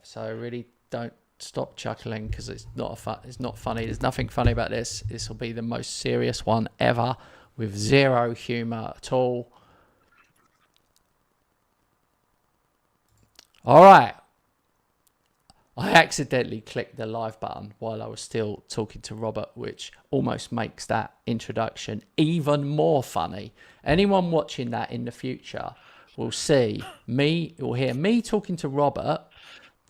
So really don't stop chuckling because it's not funny. There's nothing funny about this. This will be the most serious one ever with zero humour at all. All right. I accidentally clicked the live button while I was still talking to Robert, which almost makes that introduction even more funny. Anyone watching that in the future will hear me talking to Robert,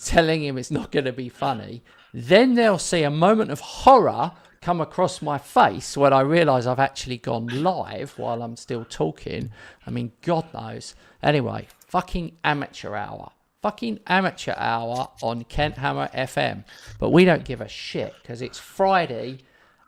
telling him it's not going to be funny. Then they'll see a moment of horror come across my face when I realise I've actually gone live while I'm still talking. I mean, God knows. Anyway, fucking amateur hour. Fucking amateur hour on Kent Hammer FM. But we don't give a shit because it's Friday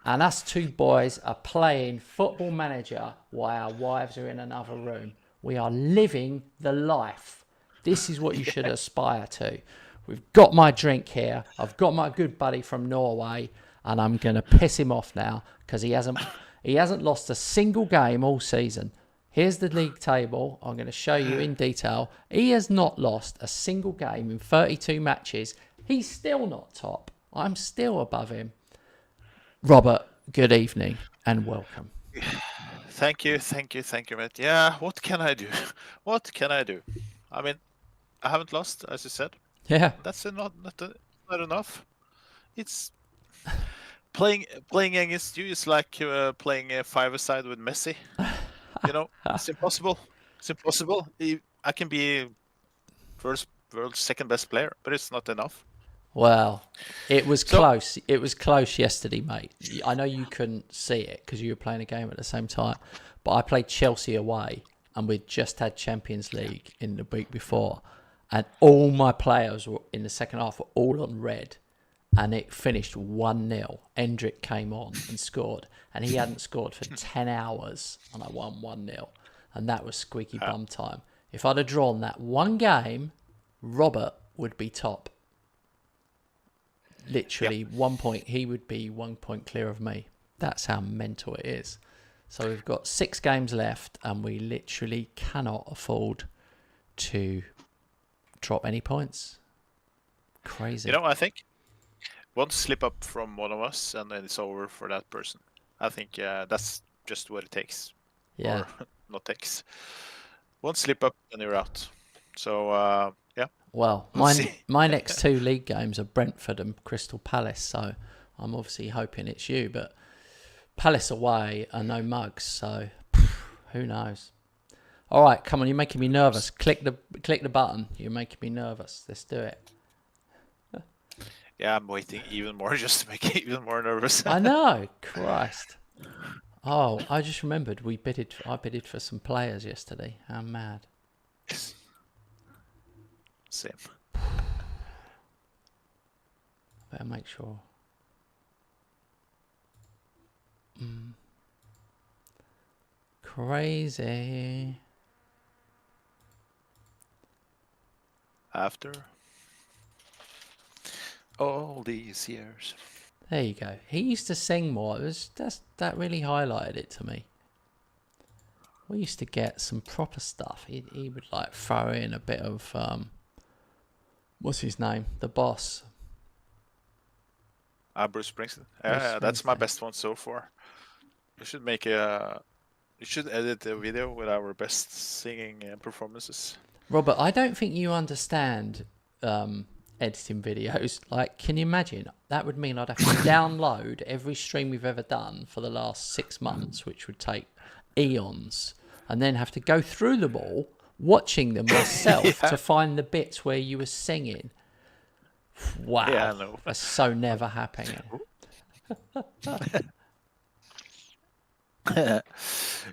and us two boys are playing Football Manager while our wives are in another room. We are living the life. This is what you should aspire to. We've got my drink here. I've got my good buddy from Norway and I'm going to piss him off now because he hasn't lost a single game all season. Here's the league table. I'm going to show you in detail. He has not lost a single game in 32 matches. He's still not top. I'm still above him. Robert, good evening and welcome. Thank you, mate. Yeah, what can I do? I mean, I haven't lost, as you said. Yeah. That's not enough. It's playing against you is like playing a five-a-side with Messi. You know, it's impossible. I can be world's second best player, but it's not enough. Well, it was close. It was close yesterday, mate. I know you couldn't see it because you were playing a game at the same time, but I played Chelsea away and we'd just had Champions League in the week before and all my players were in the second half were all on red and it finished 1-0. Endrick came on and scored and he hadn't scored for 10 hours and I won 1-0 and that was squeaky bum time. If I'd have drawn that one game, Robert would be top. Literally 1 point. He would be 1 point clear of me. That's how mental it is. So we've got 6 games left and we literally cannot afford to drop any points. Crazy. You know, I think one slip up from one of us and then it's over for that person. I think that's just what it takes. Yeah. Or not takes. One slip up and you're out. So, yeah. Well, my next 2 league games are Brentford and Crystal Palace, so I'm obviously hoping it's you, but Palace away are no mugs, so who knows? All right, come on, you're making me nervous. Click the button. You're making me nervous. Let's do it. Yeah, I'm waiting even more just to make it even more nervous. I know, Christ. Oh, I just remembered I bidded for some players yesterday. How mad. Same. Better make sure. Crazy. After all these years. There you go. He used to sing more. That really highlighted it to me. We used to get some proper stuff. He would like throw in a bit of what's his name? The boss. Bruce Springsteen. Yeah, that's my best one so far. We should make you should edit a video with our best singing performances. Robert, I don't think you understand editing videos. Like, can you imagine? That would mean I'd have to download every stream we've ever done for the last 6 months, which would take eons, and then have to go through them all, watching them myself to find the bits where you were singing. Wow. Yeah, I know. That's so never happening.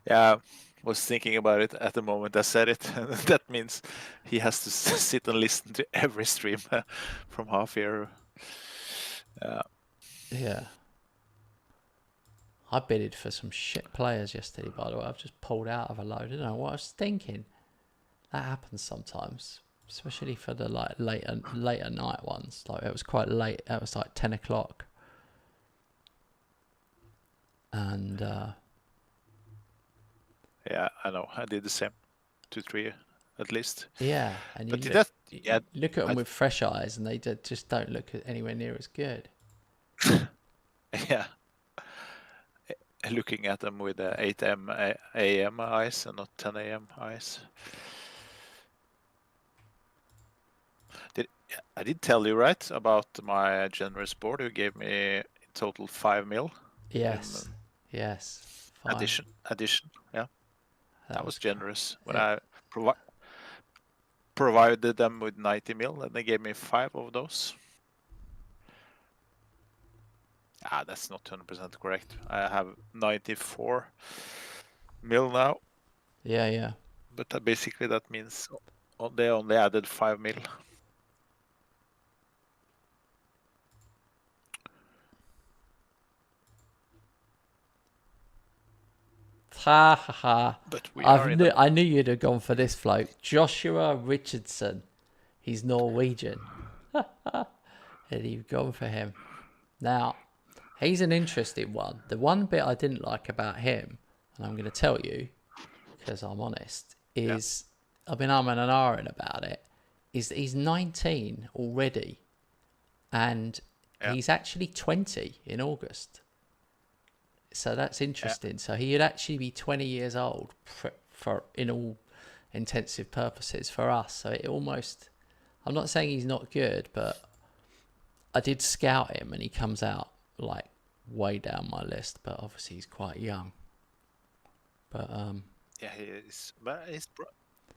Yeah, was thinking about it at the moment I said it. That means he has to sit and listen to every stream from half year. Yeah. I bidded for some shit players yesterday, by the way. I've just pulled out of a load. I don't know what I was thinking. That happens sometimes, especially for the like later night ones. Like it was quite late. It was like 10 o'clock. And yeah, I know. I did the same, 2-3 at least. Yeah, and but Yeah, look at them I- with fresh eyes, and they just don't look anywhere near as good. yeah. Looking at them with 8 a.m. eyes and not 10 a.m. eyes. I did tell you, right, about my generous board who gave me in total 5 mil Yes, yes. Fine. addition. Yeah, that was cool. generous. When Yeah. I provided them with 90 mil, and they gave me 5 of those. That's not 100% correct. I have 94 mil now, Yeah. but basically that means they only added 5 mil. Ha ha ha. But we are in I knew you'd have gone for this bloke. Joshua Richardson. He's Norwegian. And you've gone for him. Now, he's an interesting one. The one bit I didn't like about him, and I'm going to tell you, because I'm honest, is I've been umming and ahhing about it, is that he's 19 already. And he's actually 20 in August. So that's interesting. So he would actually be 20 years old for in all intensive purposes for us. So it almost, I'm not saying he's not good, but I did scout him and he comes out like way down my list. But obviously he's quite young. But yeah, he's a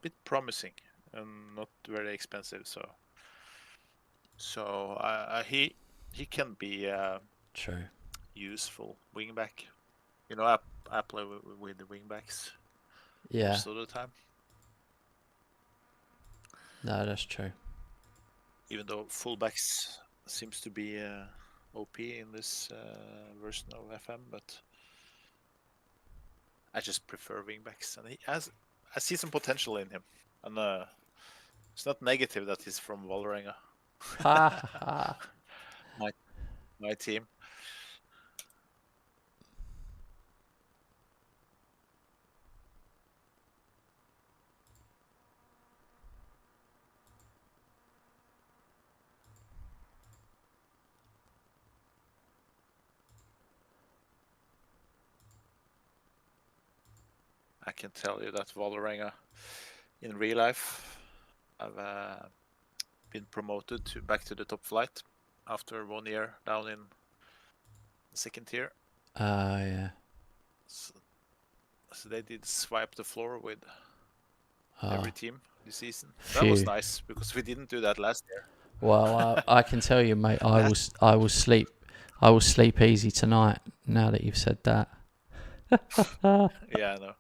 bit promising and not very expensive. So he can be true. useful wingback. You know, I play with the wingbacks most of the time. No, that's true. Even though fullbacks seems to be OP in this version of FM, but I just prefer wingbacks, and I see some potential in him, and it's not negative that he's from Vålerenga. my team. I can tell you that Vålerenga in real life have been promoted back to the top flight after 1 year down in the second tier. Yeah. So they did swipe the floor with every team this season. That was nice because we didn't do that last year. Well, I can tell you, mate. I will sleep easy tonight. Now that you've said that. Yeah, I know.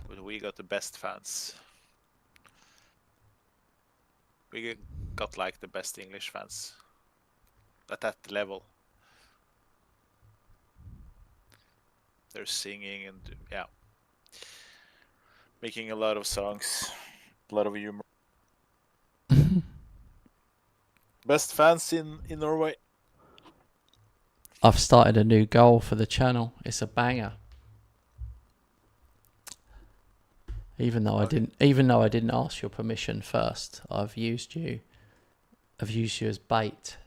But we got the best fans. We got like the best English fans at that level. They're singing and making a lot of songs, a lot of humor. Best fans in Norway. I've started a new goal for the channel. It's a banger. Even though I didn't ask your permission first, I've used you as bait.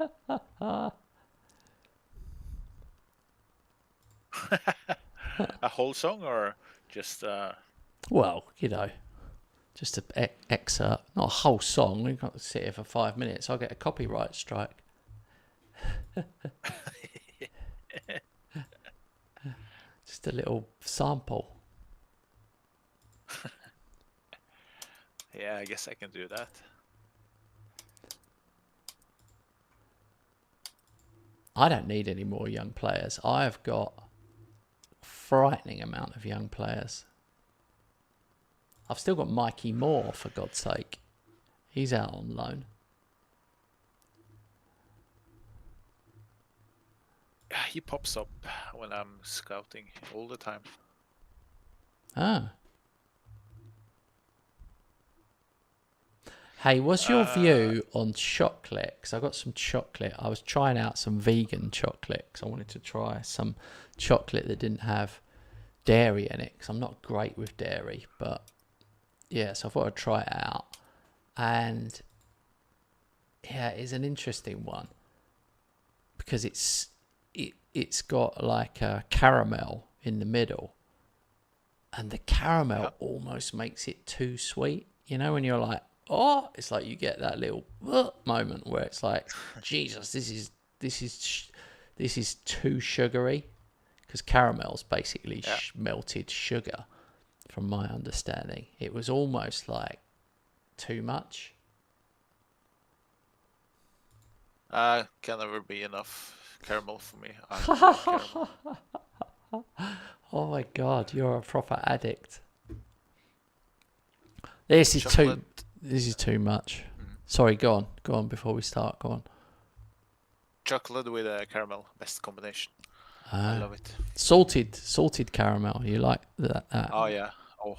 A whole song or just Well, just an excerpt, not a whole song. We've got to sit here for 5 minutes. I'll get a copyright strike. Just a little sample. Yeah, I guess I can do that. I don't need any more young players. I've got a frightening amount of young players. I've still got Mikey Moore, for God's sake. He's out on loan. He pops up when I'm scouting all the time. Ah. Hey, what's your view on chocolate? Because I got some chocolate. I was trying out some vegan chocolate because I wanted to try some chocolate that didn't have dairy in it because I'm not great with dairy, but yeah, so I thought I'd try it out. And yeah, it's an interesting one because it's got like a caramel in the middle, and the caramel almost makes it too sweet. You know, when you're like, oh, it's like you get that little moment where it's like, Jesus, this is too sugary, because caramel's basically melted sugar. From my understanding, it was almost like too much. Can never be enough caramel for me. I love caramel. Oh my God, you're a proper addict. This is too much. Sorry, go on before we start. Go on. Chocolate with caramel, best combination. I love it. Salted caramel. You like that? Oh yeah. Oh,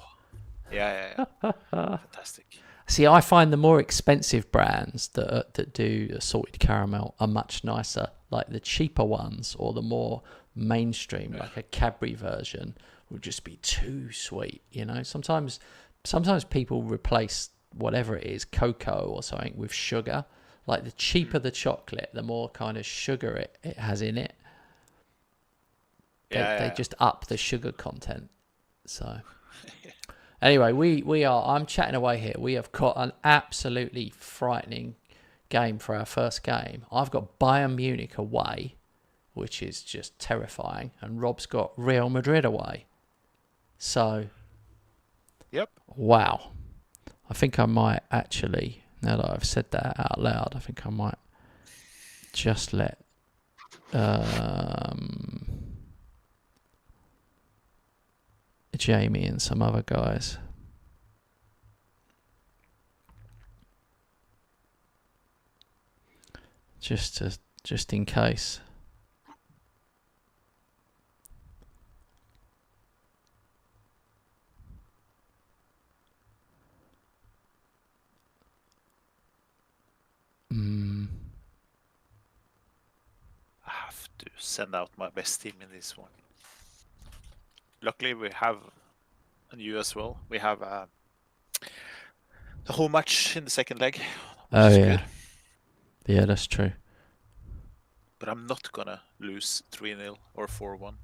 yeah. Fantastic. See, I find the more expensive brands that do salted caramel are much nicer. Like the cheaper ones or the more mainstream, like a Cadbury version, will just be too sweet. You know, sometimes people replace whatever it is, cocoa or something, with sugar. Like the cheaper the chocolate, the more kind of sugar it has in it. They just up the sugar content. So anyway, I'm chatting away here. We have got an absolutely frightening game for our first game. I've got Bayern Munich away, which is just terrifying, and Rob's got Real Madrid away. So, yep. Wow. I think I might actually, now that I've said that out loud, I think I might just let Jamie and some other guys just in case. I have to send out my best team in this one. Luckily, we have you as well. We have the whole match in the second leg. Oh yeah, good. Yeah, that's true. But I'm not gonna lose 3-0 or 4-1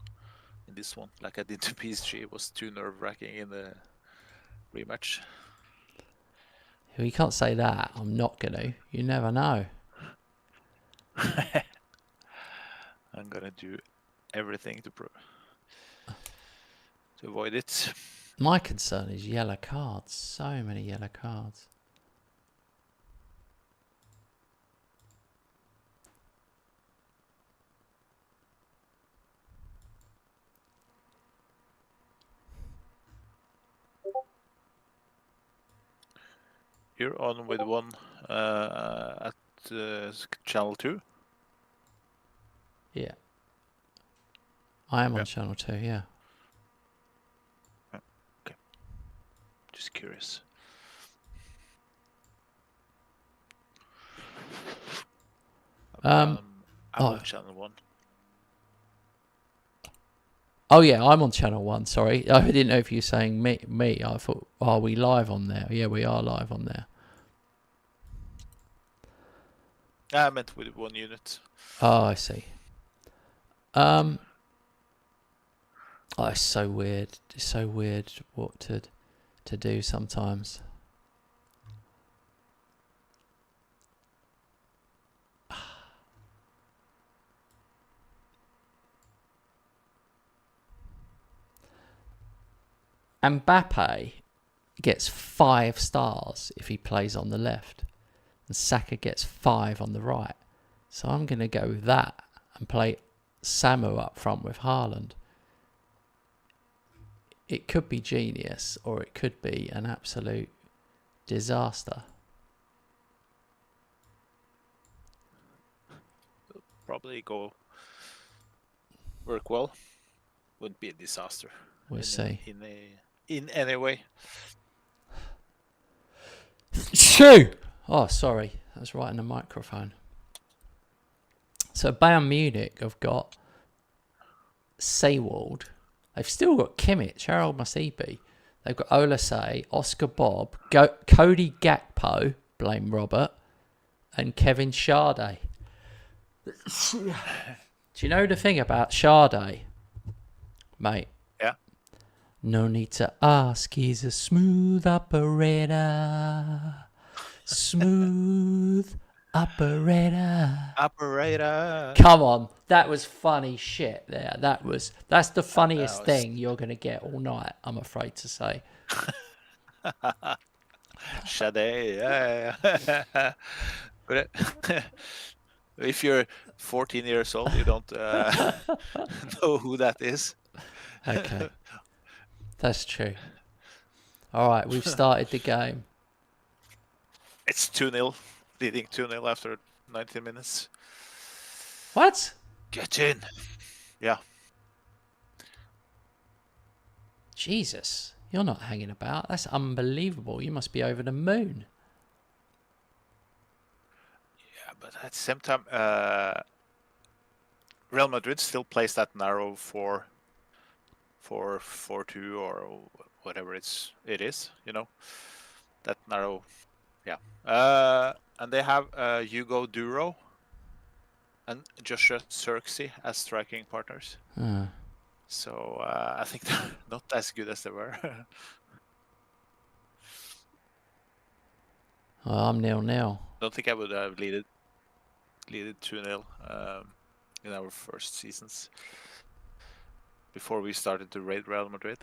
in this one, like I did to PSG. It was too nerve-wracking in the rematch. You can't say that. I'm not gonna. You never know. I'm gonna do everything to avoid it. My concern is yellow cards. So many yellow cards. You're on with one at channel 2? Yeah. I am on channel 2, yeah. Okay. Just curious. I'm on channel 1. Oh yeah, I'm on channel 1, sorry. I didn't know if you were saying me. I thought, are we live on there? Yeah, we are live on there. I meant with one unit. Oh, I see. Oh, it's so weird. It's so weird what to do sometimes. Mbappe gets 5 stars if he plays on the left, and Saka gets 5 on the right. So I'm going to go with that and play Samu up front with Haaland. It could be genius, or it could be an absolute disaster. Probably work well. Wouldn't be a disaster. We'll see. In any way. Shoo! Oh, sorry. That's right in the microphone. So Bayern Munich have got Seywald, They've still got Kimmich. How old must he be? They've got Olasey, Oscar Bob, Cody Gakpo, blame Robert, and Kevin Sade. Do you know the thing about Sade, mate? Yeah. No need to ask, he's a smooth operator. Smooth operator. Operator. Come on, that was funny shit there. That's the funniest was- thing you're gonna get all night, I'm afraid to say. Sade, yeah. But if you're 14 years old, you don't know who that is. Okay. That's true. All right, we've started the game. It's 2-0, leading 2-0 after 90 minutes. What? Get in. Yeah. Jesus, you're not hanging about. That's unbelievable. You must be over the moon. Yeah, but at the same time, Real Madrid still plays that narrow 4-4-2 or whatever it is, you know, that narrow, yeah. And they have Hugo Duro and Joshua Xerxes as striking partners. So I think they're not as good as they were. I'm 0-0. Don't think I would have leaded 2-0 in our first seasons before we started to raid Real Madrid.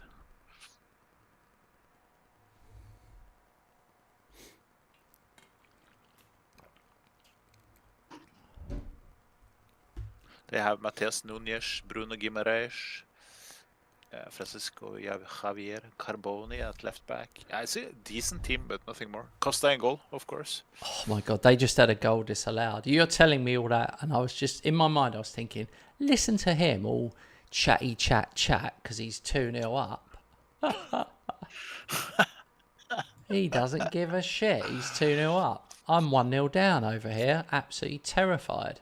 They have Matias Núñez, Bruno Guimaraes, Francisco Javier Carboni at left back. Yeah, it's a decent team, but nothing more. Costa in goal, of course. Oh my God, they just had a goal disallowed. You're telling me all that, and I was just, in my mind, I was thinking, listen to him all chatty chat because he's 2-0 up. He doesn't give a shit. He's 2-0 up. I'm 1-0 down over here, absolutely terrified.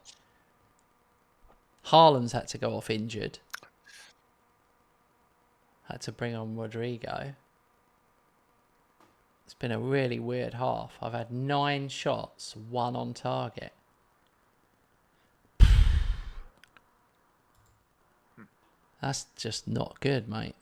Haaland's had to go off injured. Had to bring on Rodrigo. It's been a really weird half. I've had 9 shots, 1 on target. That's just not good, mate.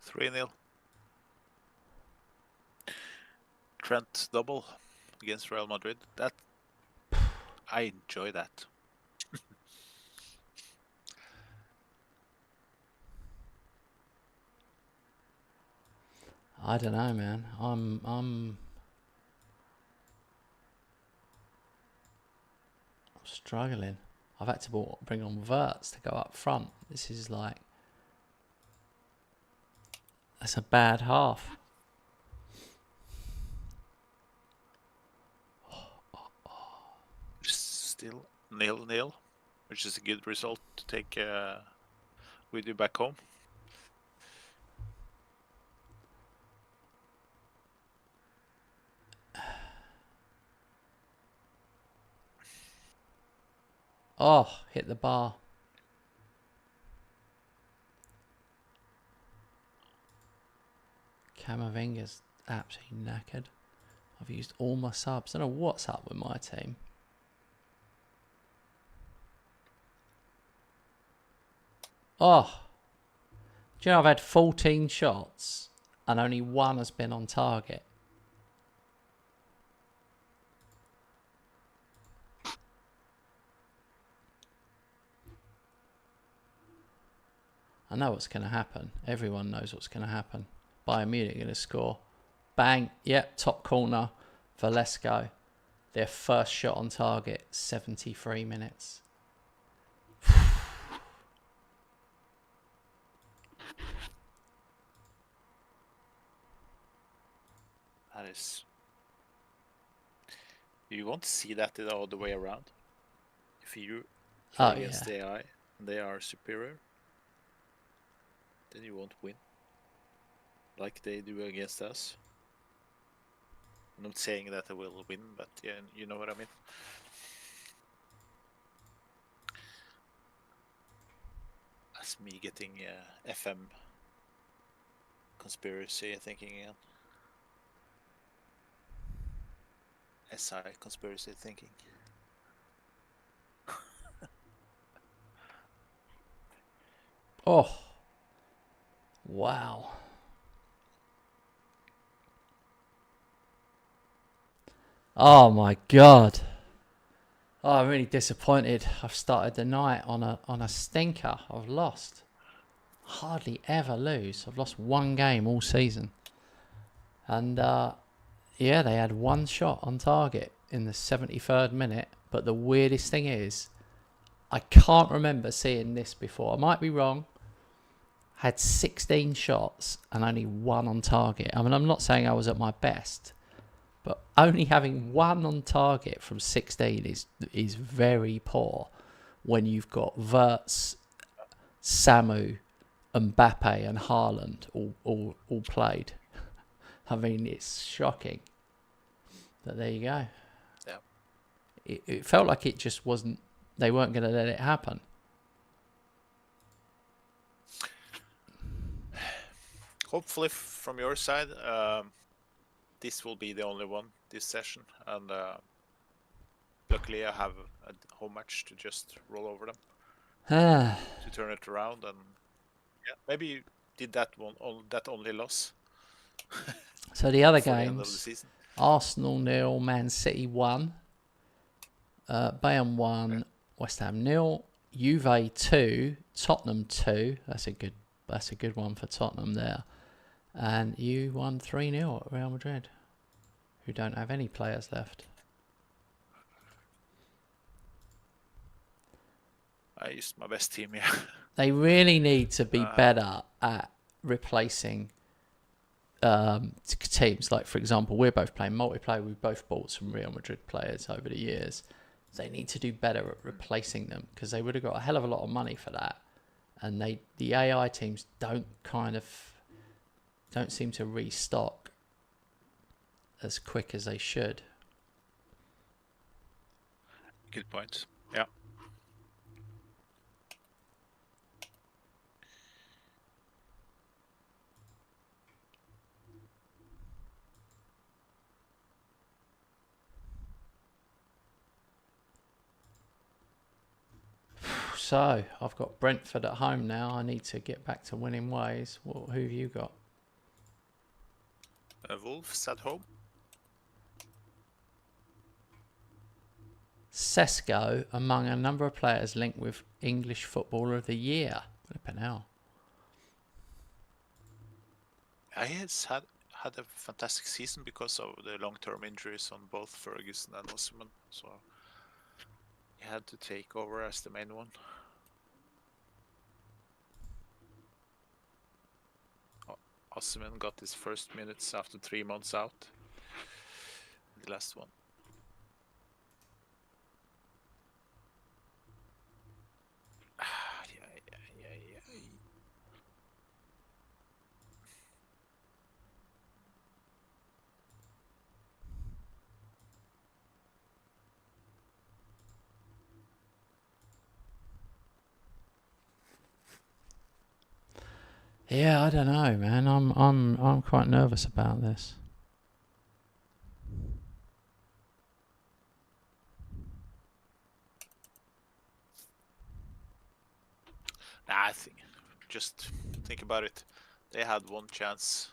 Three 0 Trent double against Real Madrid. That I enjoy that. I don't know, man. I'm struggling. I've had to bring on Verts to go up front. This is like, that's a bad half. Still 0-0, which is a good result to take with you back home. Oh, hit the bar. Camavinga's absolutely knackered. I've used all my subs. I don't know what's up with my team. Oh. Do you know I've had 14 shots and only 1 has been on target. I know what's going to happen. Everyone knows what's going to happen. Bayern Munich going to score. Bang. Yep, top corner. Valesco. Their first shot on target. 73 minutes. That is... You won't see that the other way around. If you play against the AI and they are superior, then you won't win. like they do against us. I'm not saying that they will win, but yeah, you know what I mean. That's me getting FM conspiracy thinking again. SI conspiracy thinking. Oh, wow. Oh my God. Oh, I'm really disappointed. I've started the night on a stinker. I've lost. Hardly ever lose. I've lost one game all season. And yeah, they had one shot on target in the 73rd minute. But the weirdest thing is, I can't remember seeing this before. I might be wrong. Had 16 shots and only one on target. I mean, I'm not saying I was at my best, but only having one on target from 16 is very poor when you've got Wirtz, Samu, Mbappe and Haaland all played. I mean, it's shocking. But there you go. Yeah. It felt like it just wasn't, they weren't going to let it happen. Hopefully, from your side, this will be the only one this session, and luckily I have a home match to just roll over them to turn it around, and yeah, maybe you did that one that only loss. So the other for the end of the games, season. Arsenal 0, Man City 1, Bayern 1, West Ham 0, Juve 2, Tottenham 2. That's a good one for Tottenham there. And you won 3-0 at Real Madrid, who don't have any players left. I used my best team, yeah. They really need to be better at replacing teams. Like, for example, we're both playing multiplayer. We've both bought some Real Madrid players over the years. They need to do better at replacing them, because they would have got a hell of a lot of money for that. And the AI teams don't seem to restock as quick as they should. Good point. Yeah. So I've got Brentford at home now. I need to get back to winning ways. Who have you got? Wolves at home. Sesko among a number of players linked with English Footballer of the Year. Flipping hell. He has had a fantastic season because of the long-term injuries on both Ferguson and Osimhen, so he had to take over as the main one. Osimhen got his first minutes after 3 months out. The last one. Yeah, I don't know, man. I'm quite nervous about this. I think, just think about it. They had one chance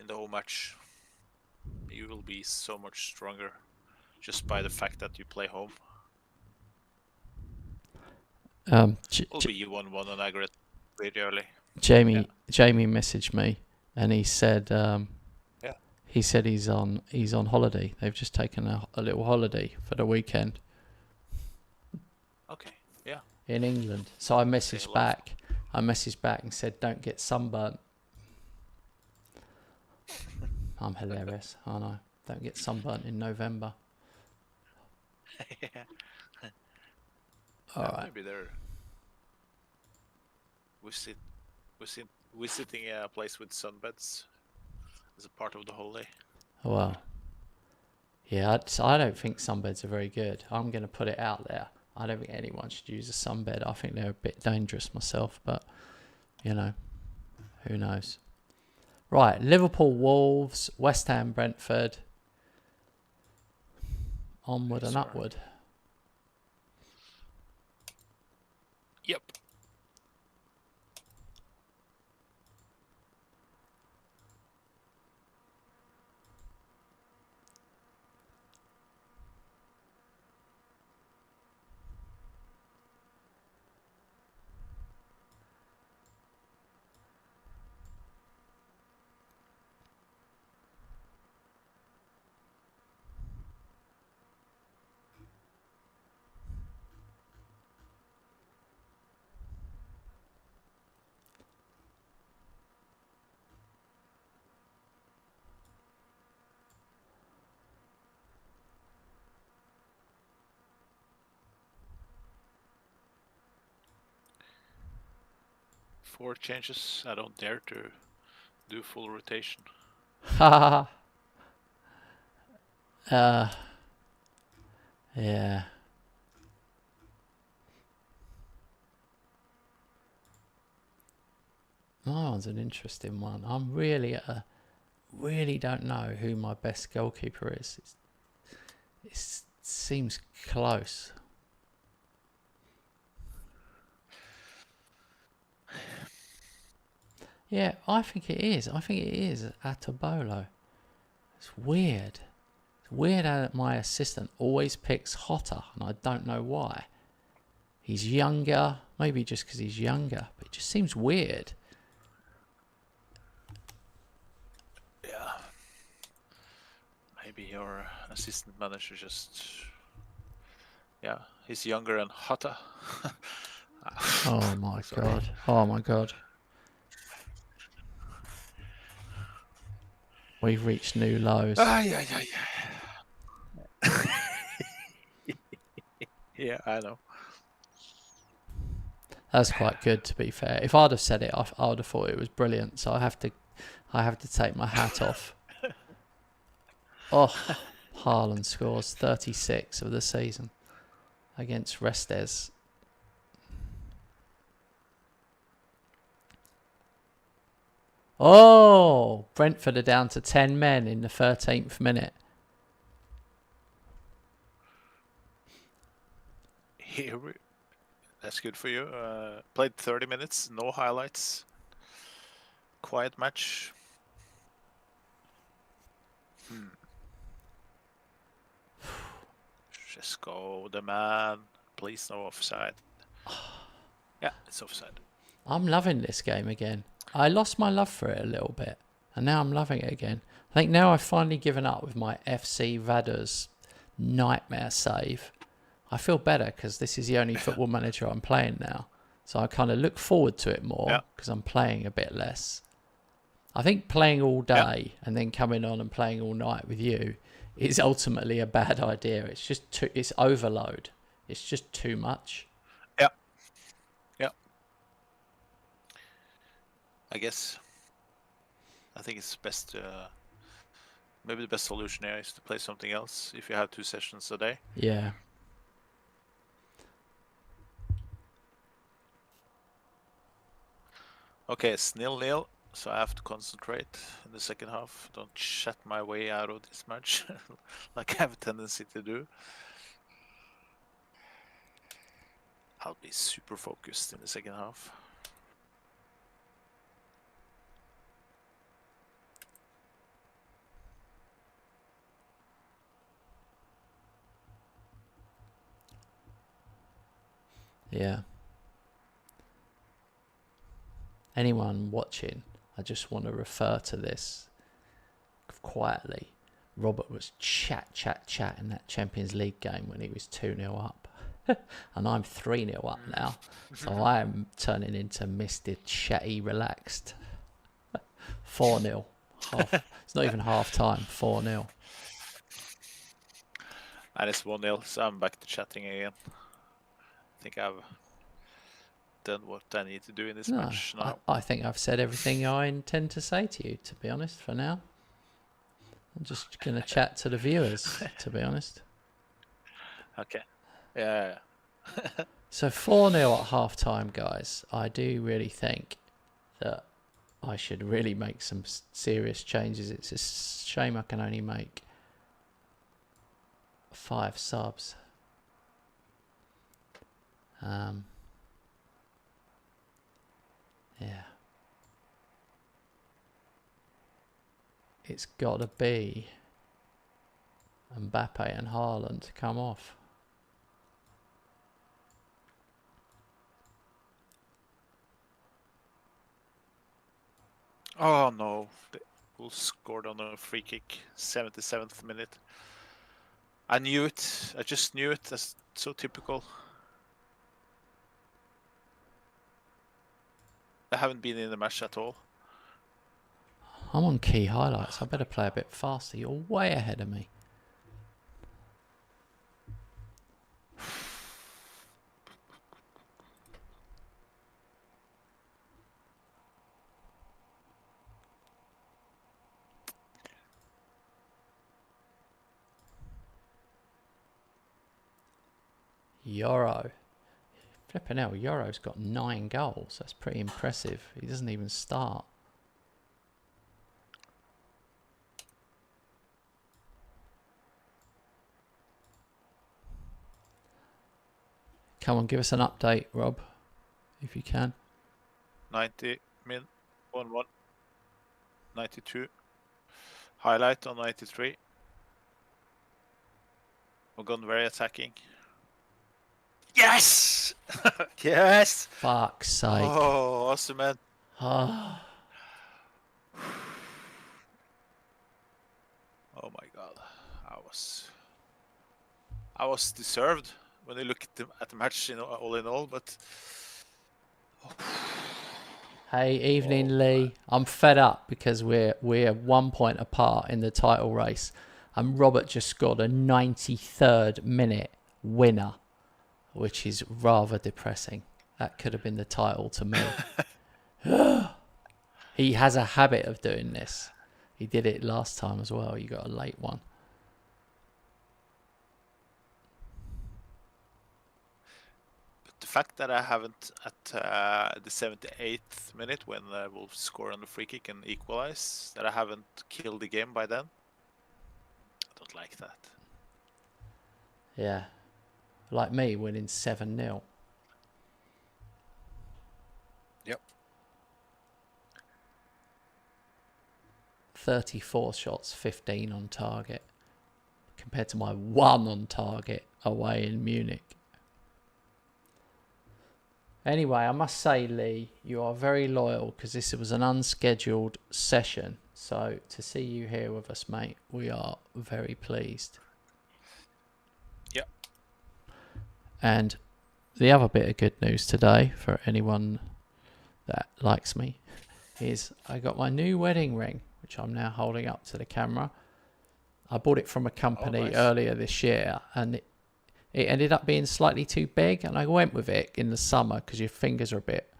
in the whole match. You will be so much stronger just by the fact that you play home. Will be you 1-1 on aggregate pretty early. Jamie messaged me, and he said he said he's on holiday. They've just taken a little holiday for the weekend. Okay, yeah. In England. So I messaged back. And said, "Don't get sunburnt." I'm hilarious, aren't I? Don't get sunburnt in November. All right. Maybe they're. We've visiting a place with sunbeds as a part of the holiday. Well, yeah, I don't think sunbeds are very good. I'm going to put it out there. I don't think anyone should use a sunbed. I think they're a bit dangerous myself, but, you know, who knows. Right, Liverpool, Wolves, West Ham, Brentford. Onward and upward. Yep. Four changes. I don't dare to do full rotation. Yeah. My one's an interesting one. I'm really don't know who my best goalkeeper is. It seems close. Yeah, I think it is. I think it is Atabolo. It's weird. It's weird how my assistant always picks Hotter, and I don't know why. He's younger, maybe just because he's younger, but it just seems weird. Yeah. Maybe your assistant manager just... Yeah, he's younger and hotter. Oh my god. Oh my god. We've reached new lows. Yeah, I know. That's quite good, to be fair. If I'd have said it, I would have thought it was brilliant. So I have to take my hat off. Oh, Haaland scores 36 of the season against Restes. Oh, Brentford are down to 10 men in the 13th minute. That's good for you. Played 30 minutes, no highlights. Quiet match. Just go, the man. Please, no offside. Yeah, it's offside. I'm loving this game again. I lost my love for it a little bit, and now I'm loving it again. I think now I've finally given up with my FC Vaduz nightmare save. I feel better because this is the only football manager I'm playing now. So I kind of look forward to it more because I'm playing a bit less. I think playing all day and then coming on and playing all night with you is ultimately a bad idea. It's just it's overload. It's just too much. Yeah. I guess. I think it's best. Maybe the best solution here is to play something else if you have 2 sessions a day. Yeah. Okay, it's 0-0, so I have to concentrate in the second half. Don't chat my way out of this match like I have a tendency to do. I'll be super focused in the second half. Yeah. Anyone watching, I just want to refer to this quietly. Robert was chat in that Champions League game when he was 2-0 up. And I'm 3-0 up now. So I am turning into Mr. Chatty Relaxed. 4-0. It's not even half time. 4-0. And it's 1-0, so I'm back to chatting again. I think I've done what I need to do in this No, match now. I think I've said everything I intend to say to you, to be honest, for now. I'm just going to chat to the viewers, to be honest. Okay. Yeah. So 4-0 at half-time, guys. I do really think that I should really make some serious changes. It's a shame I can only make 5 subs. Yeah. It's got to be Mbappe and Haaland to come off. Oh no, the goal scored on a free kick, 77th minute. I knew it. I just knew it. That's so typical. I haven't been in the match at all. I'm on key highlights. I better play a bit faster. You're way ahead of me. Euro. Flipping hell, Euro's got 9 goals. That's pretty impressive. He doesn't even start. Come on, give us an update, Rob, if you can. 90 min, 1-1. 92. Highlight on 93. We're gone very attacking. Yes! Yes! Fuck's sake. Oh, awesome, man. Ah. Oh my god. I was deserved when you look at the match all in all, but Hey, evening, Lee. I'm fed up because we're 1 point apart in the title race, and Robert just scored a 93rd minute winner, which is rather depressing. That could have been the title to me. He has a habit of doing this. He did it last time as well. You got a late one. the fact that I haven't at the 78th minute when Wolves score on the free kick and equalize, that I haven't killed the game by then, I don't like that. Yeah. Like me winning 7-0. Yep. 34 shots, 15 on target, compared to my 1 on target away in Munich. Anyway, I must say, Lee, you are very loyal because this was an unscheduled session. So to see you here with us, mate, we are very pleased. Yep. And the other bit of good news today for anyone that likes me is I got my new wedding ring, which I'm now holding up to the camera. I bought it from a company earlier this year, and it ended up being slightly too big, and I went with it in the summer because your fingers are a bit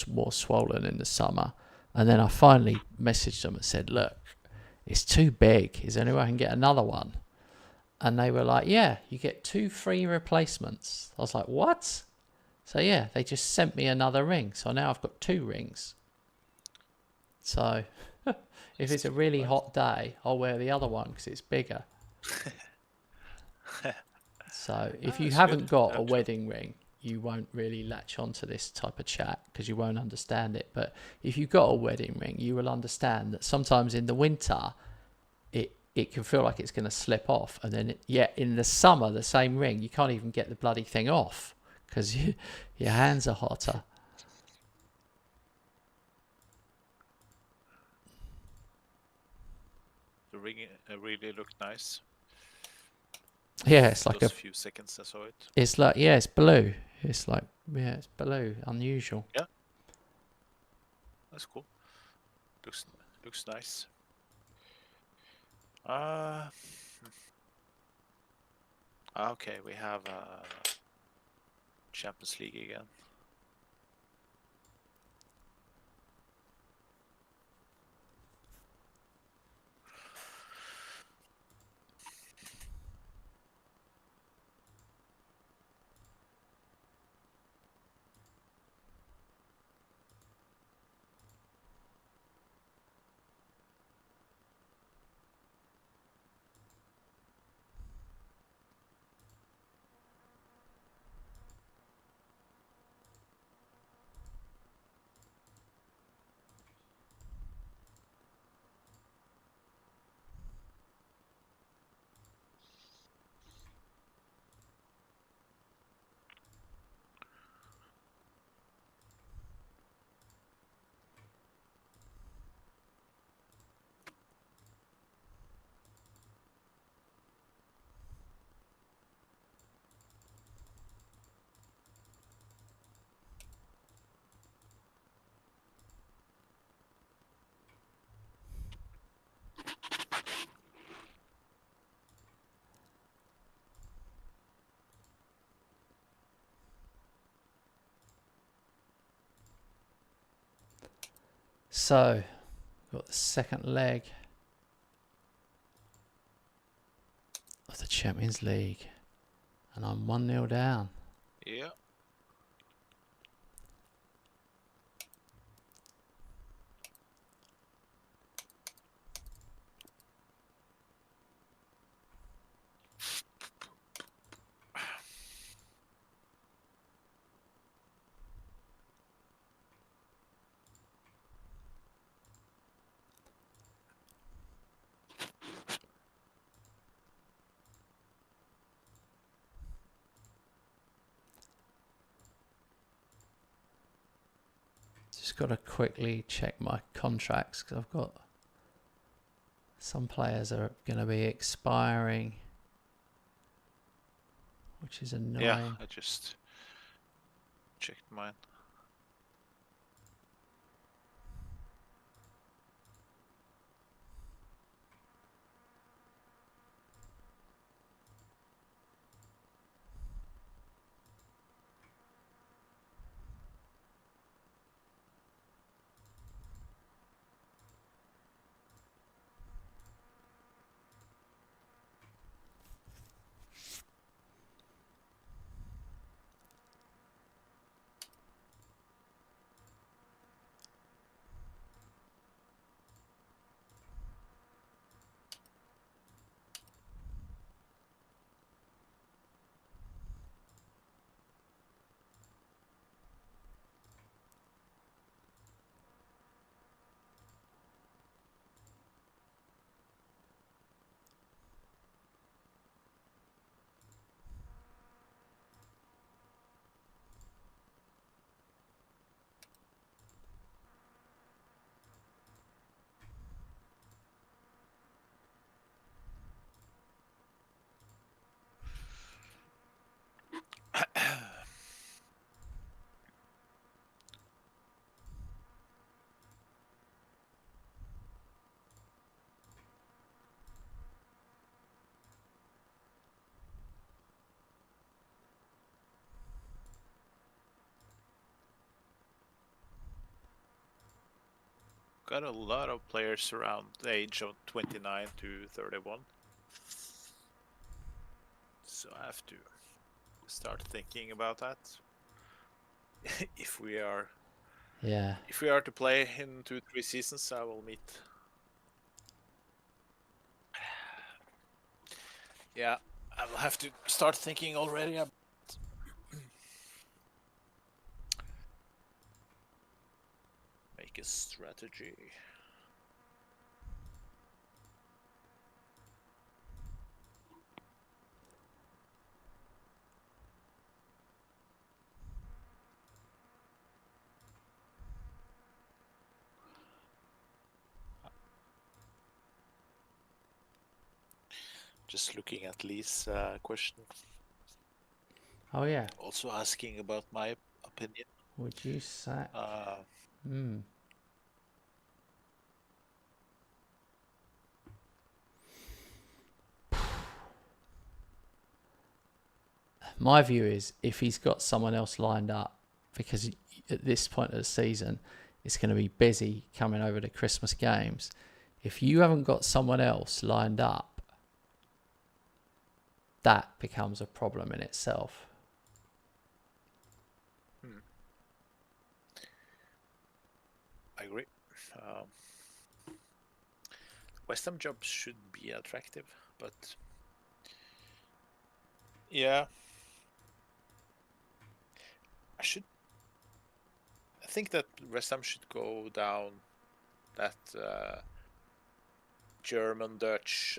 more swollen in the summer. And then I finally messaged them and said, look, it's too big. Is there any way I can get another one? And they were like, yeah, you get 2 free replacements. I was like, what? So yeah, they just sent me another ring. So now I've got 2 rings. So if it's a really hot day, I'll wear the other one because it's bigger. So if you haven't got a wedding ring, you won't really latch onto this type of chat because you won't understand it. But if you've got a wedding ring, you will understand that sometimes in the winter, it can feel like it's going to slip off. And then, in the summer, the same ring, you can't even get the bloody thing off because your hands are hotter. The ring really looked nice. Yeah, it's like Those few seconds I saw it. It's like, yeah, it's blue. It's like, yeah, it's blue. Unusual. Yeah. That's cool. Looks nice. Okay, we have Champions League again. So, got the second leg of the Champions League, and I'm 1-0 down. Yeah. Just got to quickly check my contracts because I've got some players are going to be expiring, which is annoying. Yeah, I just checked mine. Got a lot of players around the age of 29 to 31. So I have to start thinking about that. if we are to play in 2-3 seasons, I will meet. Yeah, I will have to start thinking already. Make a strategy. Just looking at Lee's question. Oh yeah. Also asking about my opinion. Would you sack? My view is if he's got someone else lined up, because at this point of the season, it's going to be busy coming over to Christmas games. If you haven't got someone else lined up, that becomes a problem in itself. I agree. West Ham jobs should be attractive, but yeah, I think that West Ham should go down that German-Dutch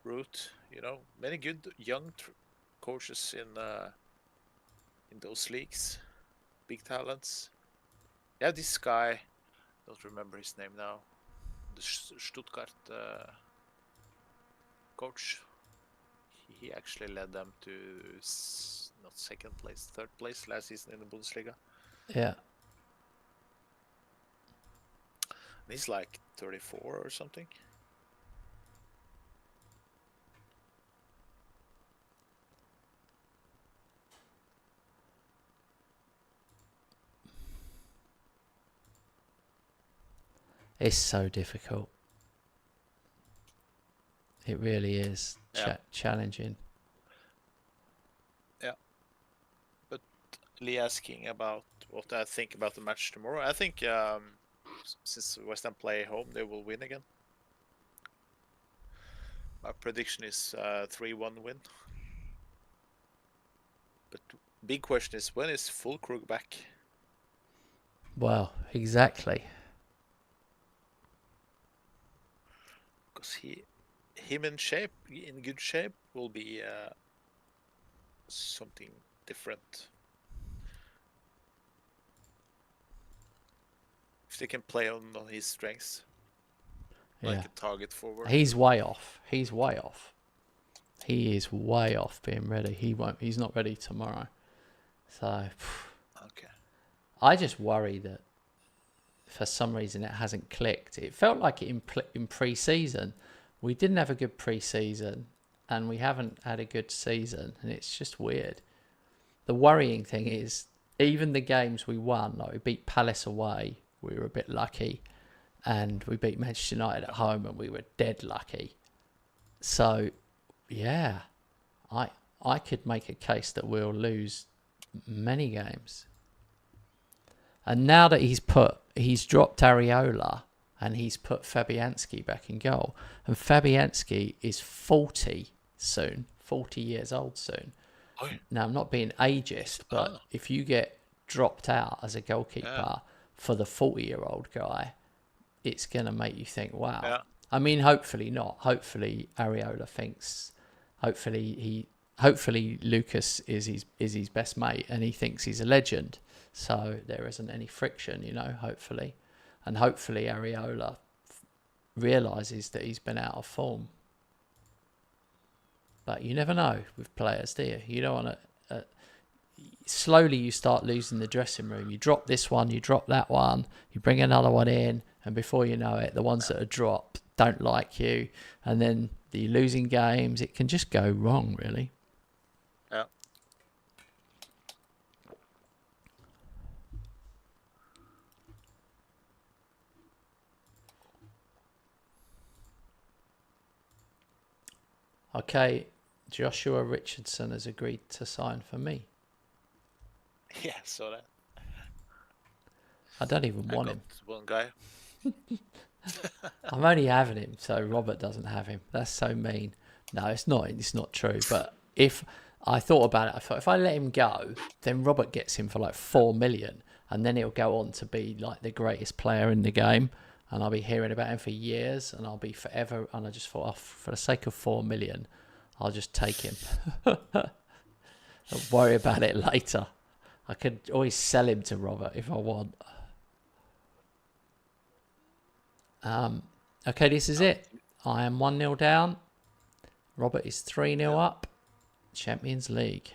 route. You know, many good young coaches in those leagues, big talents. Yeah, this guy, don't remember his name now. The Stuttgart coach. He actually led them to not second place, third place last season in the Bundesliga. Yeah. And he's like 34 or something. It's so difficult. It really is challenging. Yeah. But Lee asking about what I think about the match tomorrow. I think since West Ham play home, they will win again. My prediction is 3-1 win. But big question is, when is Fulkrug back? Well, exactly. Because him in good shape, will be something different. If they can play on his strengths, like a target forward. He's way off. He's way off. He is way off being ready. He's not ready tomorrow. So, okay. I just worry that for some reason it hasn't clicked. It felt like it in pre-season. We didn't have a good pre-season, and we haven't had a good season, and it's just weird. The worrying thing is, even the games we won, like we beat Palace away, we were a bit lucky, and we beat Manchester United at home, and we were dead lucky. So, yeah, I could make a case that we'll lose many games. And now that he's dropped Areola and he's put Fabianski back in goal, and Fabianski is 40 soon, 40 years old soon. Oh. Now, I'm not being ageist, but if you get dropped out as a goalkeeper for the 40-year-old guy, it's going to make you think, wow. Yeah. I mean, hopefully not. Hopefully Areola thinks, hopefully Lucas is his best mate and he thinks he's a legend. So there isn't any friction, hopefully. And hopefully Areola realises that he's been out of form. But you never know with players, do you? You don't want to... slowly you start losing the dressing room. You drop this one, you drop that one, you bring another one in, and before you know it, the ones that are dropped don't like you. And then you're losing games. It can just go wrong, really. Yeah. Okay, Joshua Richardson has agreed to sign for me. Yeah, saw that. I don't even want him. One guy. I'm only having him, so Robert doesn't have him. That's so mean. No, it's not. It's not true. But if I thought about it, I thought if I let him go, then Robert gets him for like 4 million, and then he'll go on to be like the greatest player in the game, and I'll be hearing about him for years, and I'll be forever. And I just thought, oh, for the sake of 4 million, I'll just take him. I'll worry about it later. I could always sell him to Robert if I want. Okay, this is it. I am 1-0 down. Robert is 3-0 up. Champions League.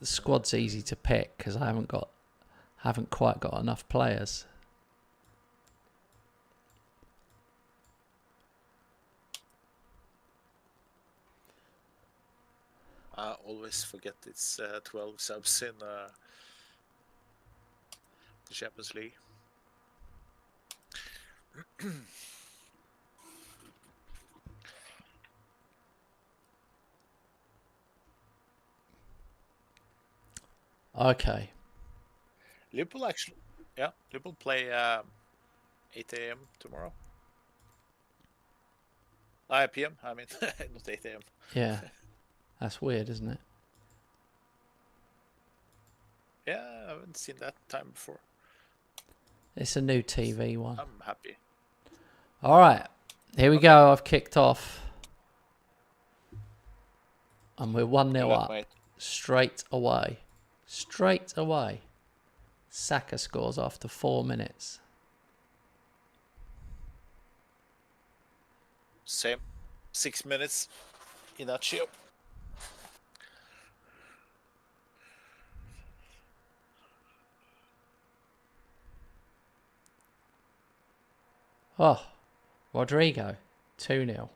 The squad's easy to pick because I haven't quite got enough players. I always forget it's 12 subs in the Champions League. Okay. Liverpool Liverpool play 8 a.m. tomorrow. 9 p.m. I mean, not 8 a.m. Yeah. That's weird, isn't it? Yeah, I haven't seen that time before. It's a new TV one. I'm happy. All right. Here we go. I've kicked off. And we're 1-0 up. Mate. Straight away. Straight away. Saka scores after 4 minutes. Same. 6 minutes. Inacio. Oh, Rodrigo, 2-0.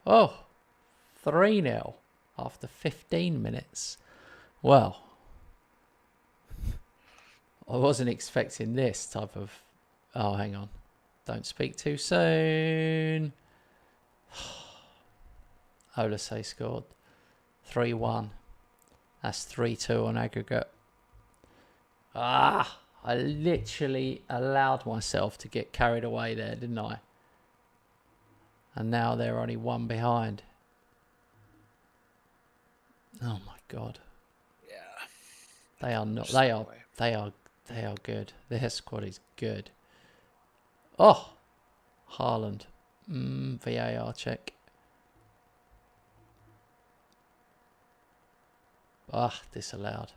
Oh, 3-0 after 15 minutes. Well, I wasn't expecting this type of... Oh, hang on. Don't speak too soon. Olasey scored 3-1. That's 3-2 on aggregate. Ah, I literally allowed myself to get carried away there, didn't I? And now they're only one behind. Oh my God. Yeah. They are not. There's no way. They are good. Their squad is good. Oh, Haaland. VAR check. Ah, disallowed.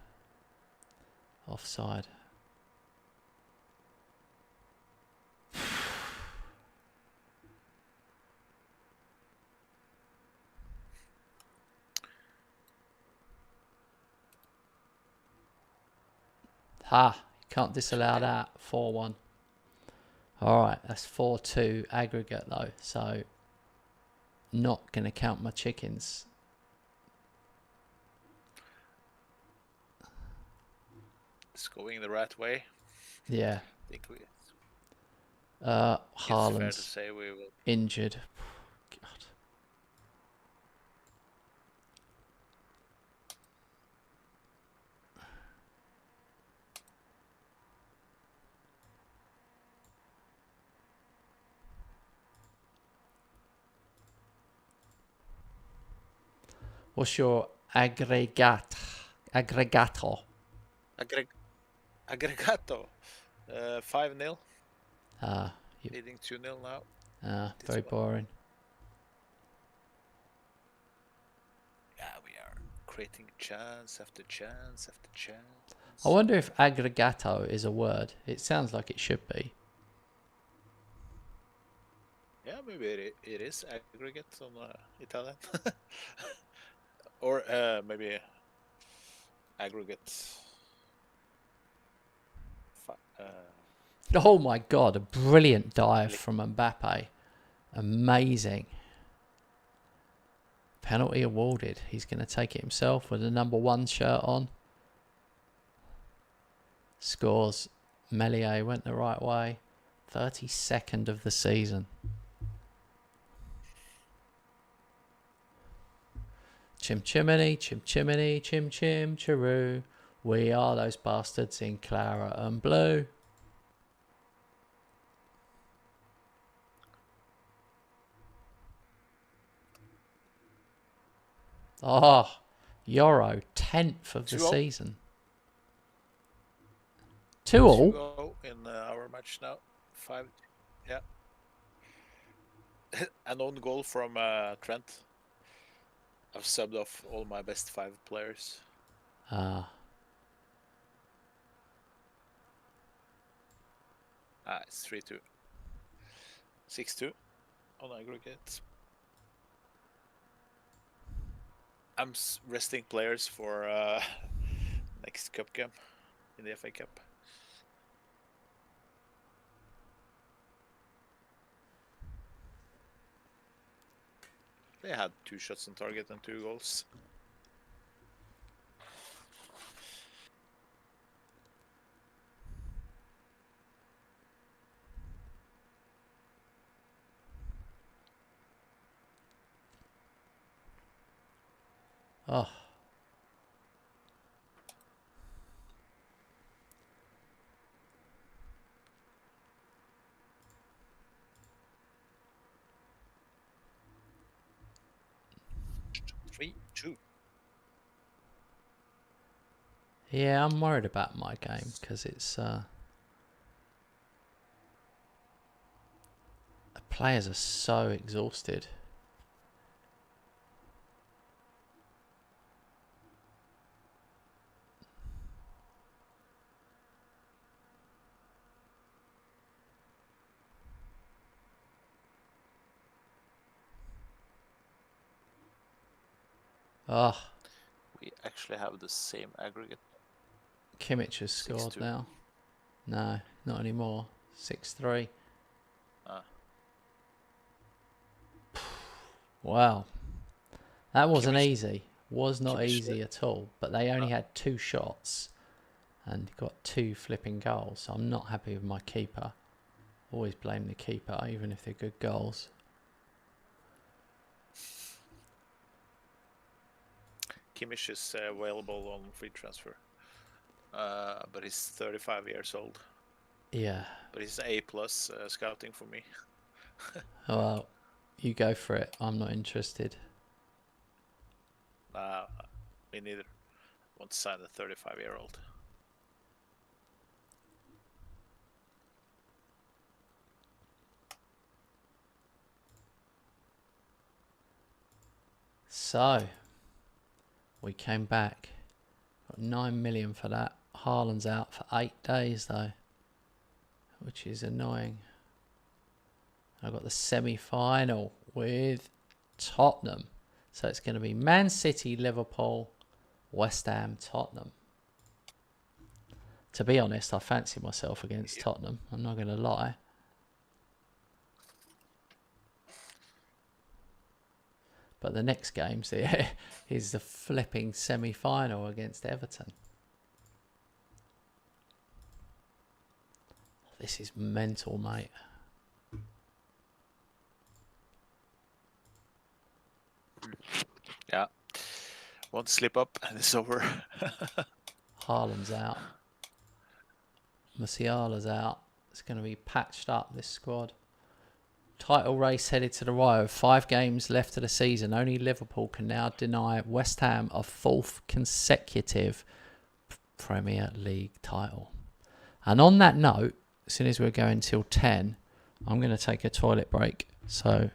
Offside. Ha, you can't disallow that. 4-1. All right, that's 4-2 aggregate though, so not going to count my chickens. It's going the right way. Yeah. I think it's fair to Haaland's say we will. injured. God. What's your aggregato? Aggregato. 5-0. Leading 2-0 now. Very boring. Yeah, we are creating chance after chance after chance. I wonder if aggregato is a word. It sounds like it should be. Yeah, maybe it is aggregate on Italian. Or maybe aggregate. Oh my God, a brilliant dive from Mbappe. Amazing. Penalty awarded. He's going to take it himself with the number 1 shirt on. Scores. Melier went the right way. 32nd of the season. Chim chimney, chim chimney, chim chim chiroo. We are those bastards in claret and blue. Oh, Euro, 10th of the 2-0. season. 2-all? 2-0 in our match now. 5. Yeah. An own goal from Trent. I've subbed off all my best 5 players. It's 3-2. 6-2 on aggregate. I'm resting players for next cup game in the FA Cup. They had 2 shots on target and 2 goals. Oh. Yeah, I'm worried about my game because it's the players are so exhausted. Oh, We actually have the same aggregate. Kimmich has scored 6-2. now. No, not anymore. 6-3. Wow. That wasn't Kimmich, easy. Was not Kimmich, easy at all. But they only uh, had 2 shots and got 2 flipping goals. So I'm not happy with my keeper. Always blame the keeper, even if they're good goals. Kimmich is available on free transfer, but he's 35 years old. Yeah. But he's A plus scouting for me. Well, you go for it. I'm not interested. Me neither. Want to sign a 35-year-old. So, we came back. Got 9 million for that. Haaland's out for 8 days though, which is annoying. I've got the semi-final with Tottenham. So it's going to be Man City, Liverpool, West Ham, Tottenham. To be honest, I fancy myself against Tottenham. I'm not going to lie. But the next game's there is the flipping semi-final against Everton. This is mental, mate. Yeah. One slip up and it's over. Haaland's out. Musiala's out. It's going to be patched up, this squad. Title race headed to the wire. 5 games left of the season. Only Liverpool can now deny West Ham a 4th consecutive Premier League title. And on that note, as soon as we're going till 10, I'm going to take a toilet break. So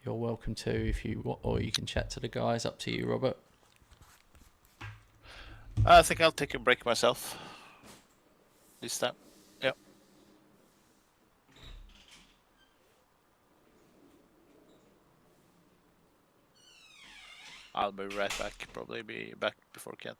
you're welcome to if you want, or you can chat to the guys. Up to you, Robert. I think I'll take a break myself this time. Yep. I'll be right back. Probably be back before Kent.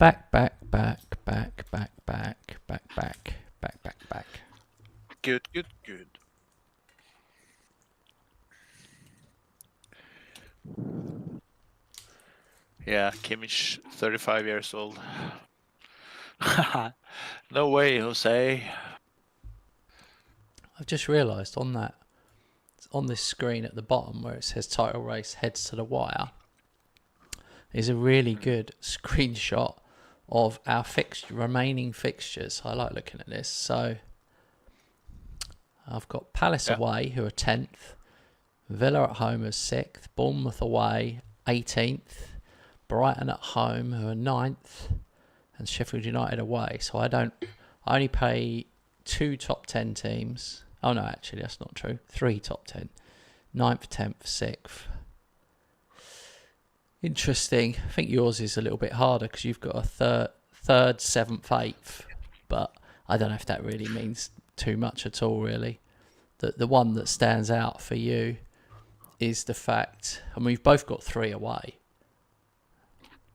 Back. Good. Yeah, Kimmich, 35 years old. No way, Jose. I've just realised on this screen at the bottom where it says title race heads to the wire is a really good screenshot of our remaining fixtures. I like looking at this. So I've got Palace away, who are 10th, Villa at home as 6th, Bournemouth away 18th, Brighton at home, who are 9th, and Sheffield United away. So I only pay 2 top 10 teams. Oh no, actually that's not true. 3 top 10. 9th, 10th, 6th. Interesting. I think yours is a little bit harder because you've got a third, 7th, 8th. But I don't know if that really means too much at all, really. The one that stands out for you is the fact, I mean, we've both got 3 away.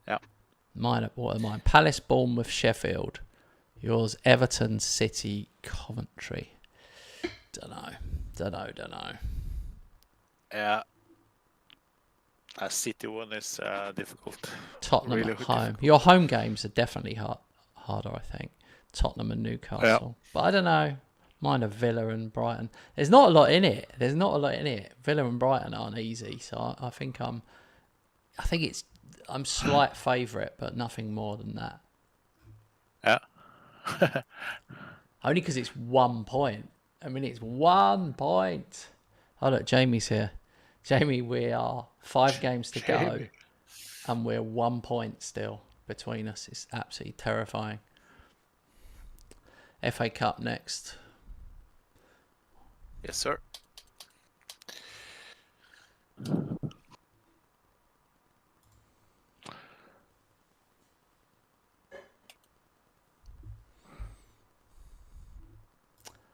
Yeah. What are mine? Palace, Bournemouth, Sheffield. Yours, Everton, City, Coventry. Don't know. Yeah. A City one is difficult. Tottenham Really at home. difficult. Your home games are definitely harder, I think. Tottenham and Newcastle. Yeah. But I don't know. Mine are Villa and Brighton. There's not a lot in it. Villa and Brighton aren't easy, so I think I'm slight favourite, but nothing more than that. Yeah. Only because it's 1 point. I mean, it's 1 point. Oh, look, Jamie's here. Jamie, we are 5 games to go, and we're 1 point still between us. It's absolutely terrifying. FA Cup next. Yes, sir.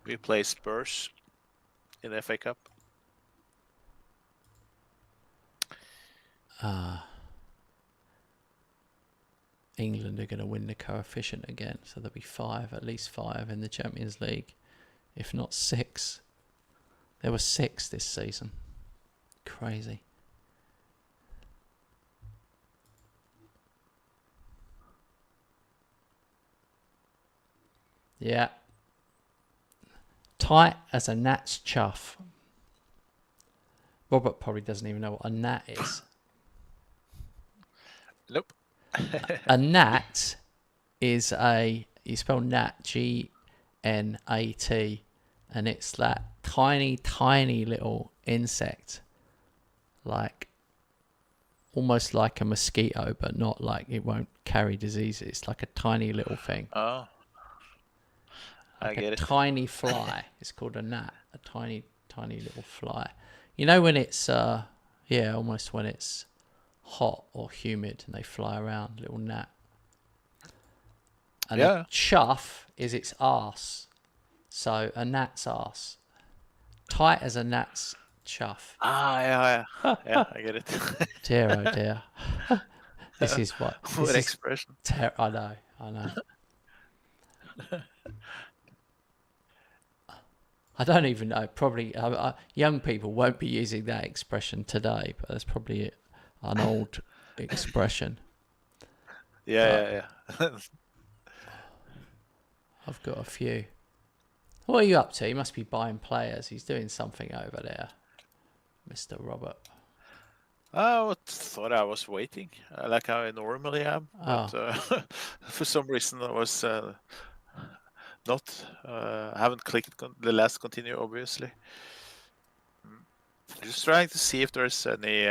We play Spurs in the FA Cup. England are going to win the coefficient again, so there'll be 5, at least 5 in the Champions League, if not 6. There were 6 this season. Crazy. Yeah. Tight as a gnat's chuff. Robert probably doesn't even know what a gnat is. Nope. A gnat is you spell gnat, G-N-A-T, and it's that tiny little insect, like almost like a mosquito, but not like it won't carry diseases. It's like a tiny little thing. Oh, like I get it. Tiny fly. It's called a gnat. A tiny little fly. You know when it's almost when it's hot or humid and they fly around, little gnat. And a chuff is its arse. So a gnat's arse. Tight as a gnat's chuff. Yeah, I get it. Dear, oh dear. This is what... What expression. I know. I don't even know. Probably young people won't be using that expression today, but that's probably an old expression. Yeah. I've got a few. What are you up to? He must be buying players. He's doing something over there, Mr. Robert. I thought I was waiting, like I normally am. But for some reason I was not. I haven't clicked the last continue, obviously. Just trying to see if there's any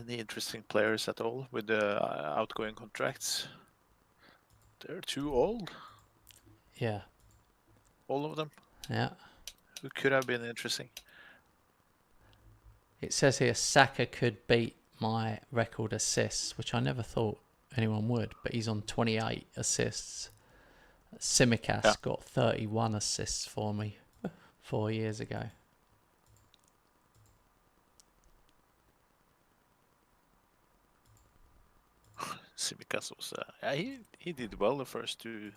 interesting players at all with the outgoing contracts. They're too old. Yeah. All of them. Yeah. Who could have been interesting? It says here Saka could beat my record assists, which I never thought anyone would, but he's on 28 assists. Tsimikas got 31 assists for me 4 years ago. Simicas was he did well the first 3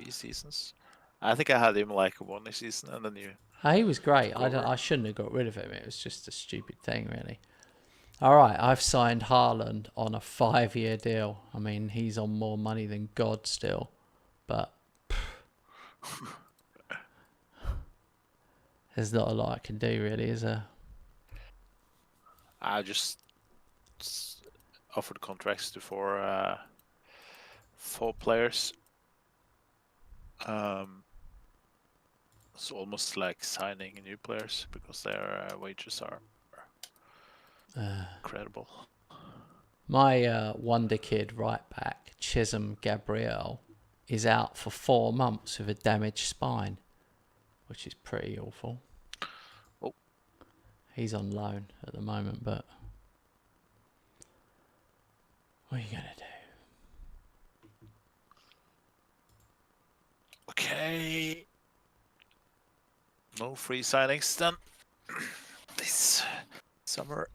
seasons. I think I had him like one season, and then you. He was great. Took over. I shouldn't have got rid of him. It was just a stupid thing, really. All right, I've signed Haaland on a 5-year deal. I mean, he's on more money than God still, but there's not a lot I can do, really, is there? I just offered contracts to four players. It's almost like signing new players because their wages are incredible. My wonder kid right back, Chisholm Gabriel, is out for 4 months with a damaged spine, which is pretty awful. Oh. He's on loan at the moment, but what are you going to do? Okay. No free signings then this summer.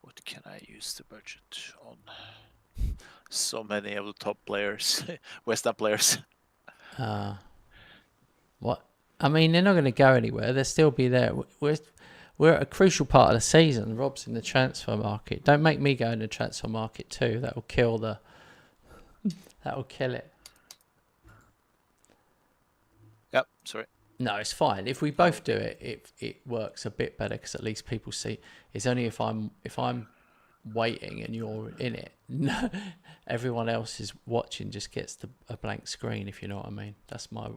What can I use the budget on? So many of the top players, West Ham players. What? I mean, they're not going to go anywhere. They'll still be there. We're at a crucial part of the season. Rob's in the transfer market. Don't make me go in the transfer market too. That will kill it. Yep, sorry. No, it's fine. If we both do it, it works a bit better because at least people see. It's only if I'm waiting and you're in it. Everyone else is watching just gets a blank screen. If you know what I mean. That's my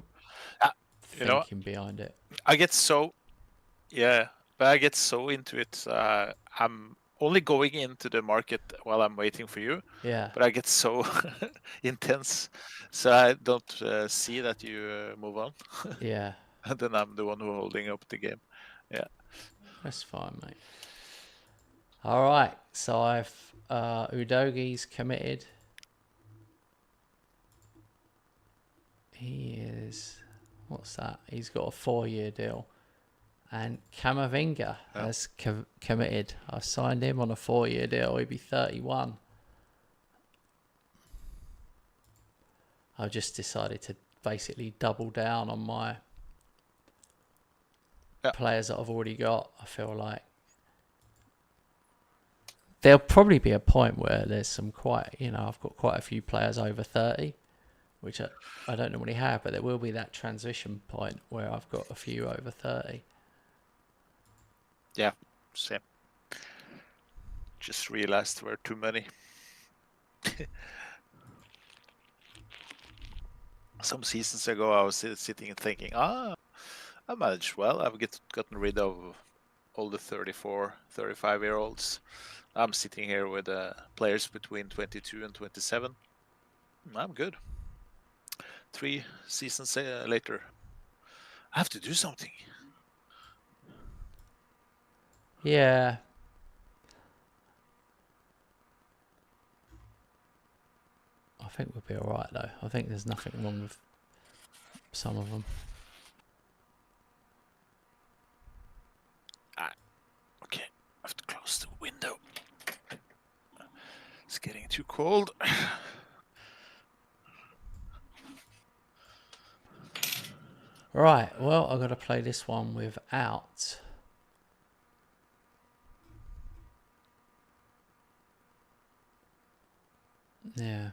thinking behind it. I get so into it. I'm only going into the market while I'm waiting for you. Yeah. But I get so intense, so I don't see that you move on. Yeah. And then I'm the one who holding up the game. Yeah. That's fine, mate. All right. So I've Udogi's committed. He is. What's that? He's got a 4-year deal. And Camavinga has committed. I signed him on a 4-year deal. He'd be 31. I've just decided to basically double down on my players that I've already got. I feel like there'll probably be a point where there's some I've got quite a few players over 30, which I don't normally have, but there will be that transition point where I've got a few over 30. Yeah, same. Just realized there were too many. Some seasons ago, I was sitting and thinking, I managed well. I've gotten rid of all the 34, 35-year-olds. I'm sitting here with players between 22 and 27. I'm good. 3 seasons later, I have to do something. Yeah. I think we'll be all right, though. I think there's nothing wrong with some of them. Okay, I have to close the window. It's getting too cold. Right, well, I've got to play this one without. Yeah.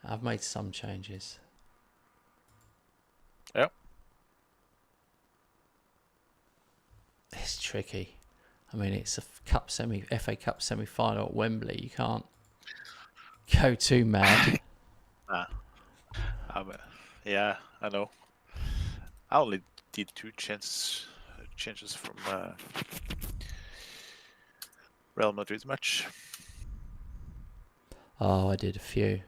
I've made some changes. Yep. It's tricky. I mean, it's a FA Cup semi-final at Wembley. You can't go too mad. Yeah, I know. I only did 2 changes from Real Madrid match. Oh, I did a few.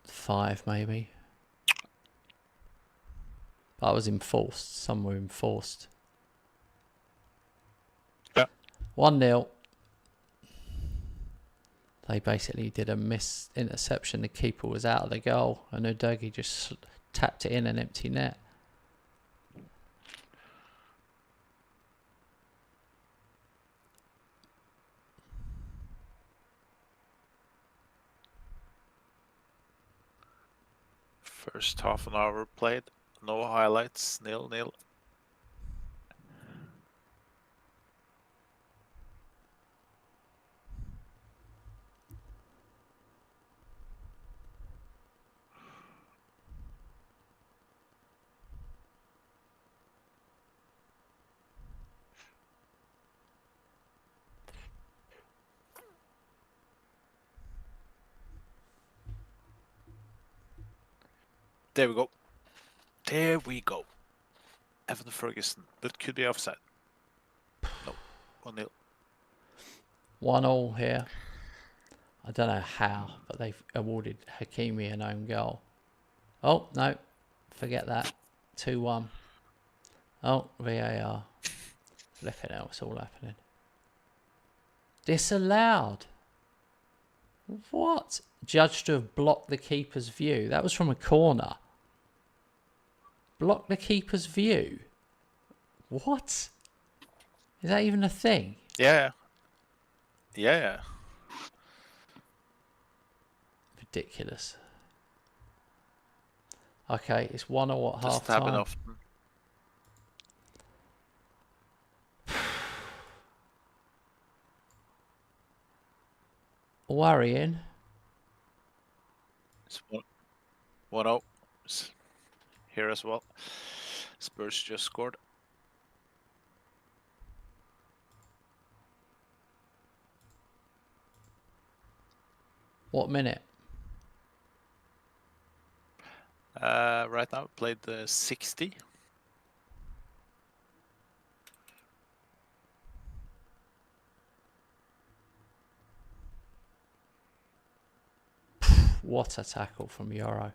5 maybe. I was enforced. Some were enforced. Yeah. 1-0. They basically did a miss interception. The keeper was out of the goal, and Udogie just tapped it in an empty net. First half an hour played. No highlights. 0-0. There we go. There we go. Evan Ferguson, but could be offside. No, 1-0. 1-1 here. I don't know how, but they've awarded Hakimi an own goal. Oh, no. Forget that. 2-1. Oh, VAR. Flipping out, what's all happening? Disallowed. What? Judged to have blocked the keeper's view. That was from a corner. Block the keeper's view? What? Is that even a thing? Yeah. Yeah. Ridiculous. Okay, it's 1-1 at half Doesn't happen time. often. Worrying. It's 1-0. Here as well. Spurs just scored. What minute? Right now, played the 60. What a tackle from Euro.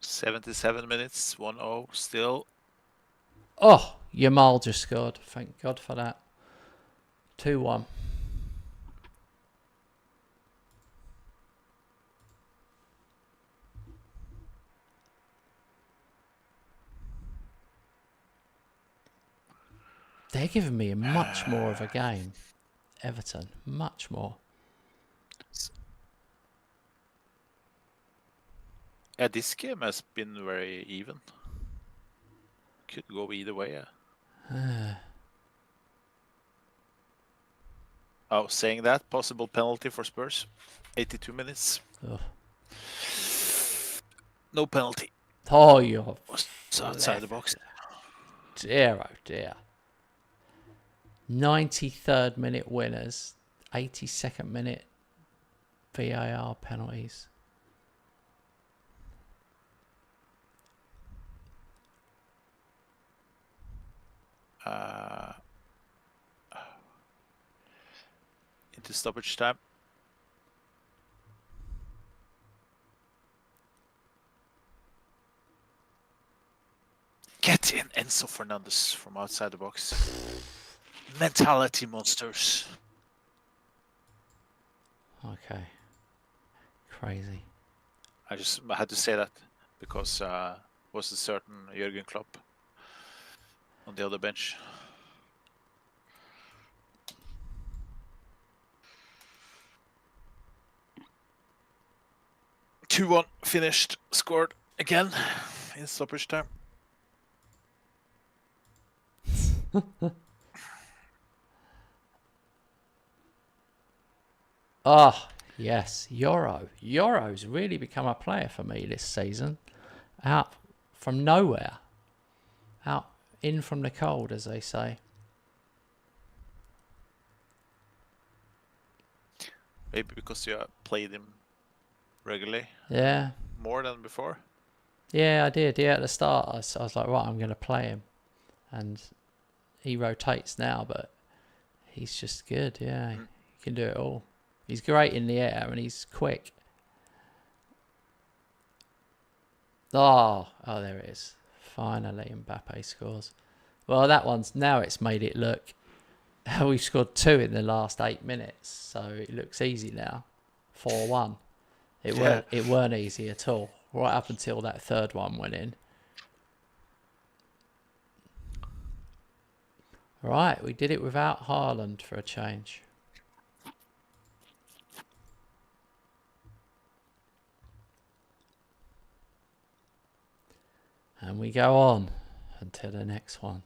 '77 minutes, 1-0 still. Oh, Yamal just scored. Thank God for that. 2-1. They're giving me much more of a game. Everton, much more. Yeah, this game has been very even. Could go either way. Oh, saying that, possible penalty for Spurs. 82 minutes. Ugh. No penalty. Oh, you're It's outside the box. dear, oh dear. 93rd minute winners, 82nd minute VAR penalties. Into stoppage time. Get in, Enzo Fernandez from outside the box. Mentality monsters. Okay. Crazy. I had to say that because was a certain Jurgen Klopp on the other bench. Two-1 finished, scored again in stoppage time. Oh, yes. Euro. Euro's really become a player for me this season. out from nowhere, out in from the cold, as they say. Maybe because you played him regularly. Yeah. More than before. Yeah, I did. Yeah, at the start, I was like, right, I'm going to play him. And he rotates now, but he's just good. Yeah, he can do it all. He's great in the air and he's quick. Oh, there it is. Finally, Mbappe scores. Well, that one's now it's made it look. We've scored 2 in the last 8 minutes, so it looks easy now. 4-1. It weren't easy at all. Right up until that third one went in. Right, we did it without Haaland for a change. And we go on until the next one.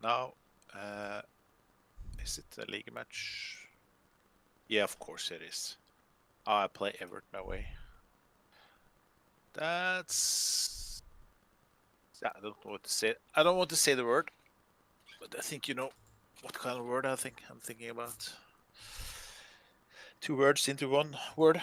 Now, is it a league match? Yeah, of course it is. I play Everton away. That's... I don't know what to say. I don't want to say the word, but I think you know what kind of word I'm thinking about. 2 words into 1 word.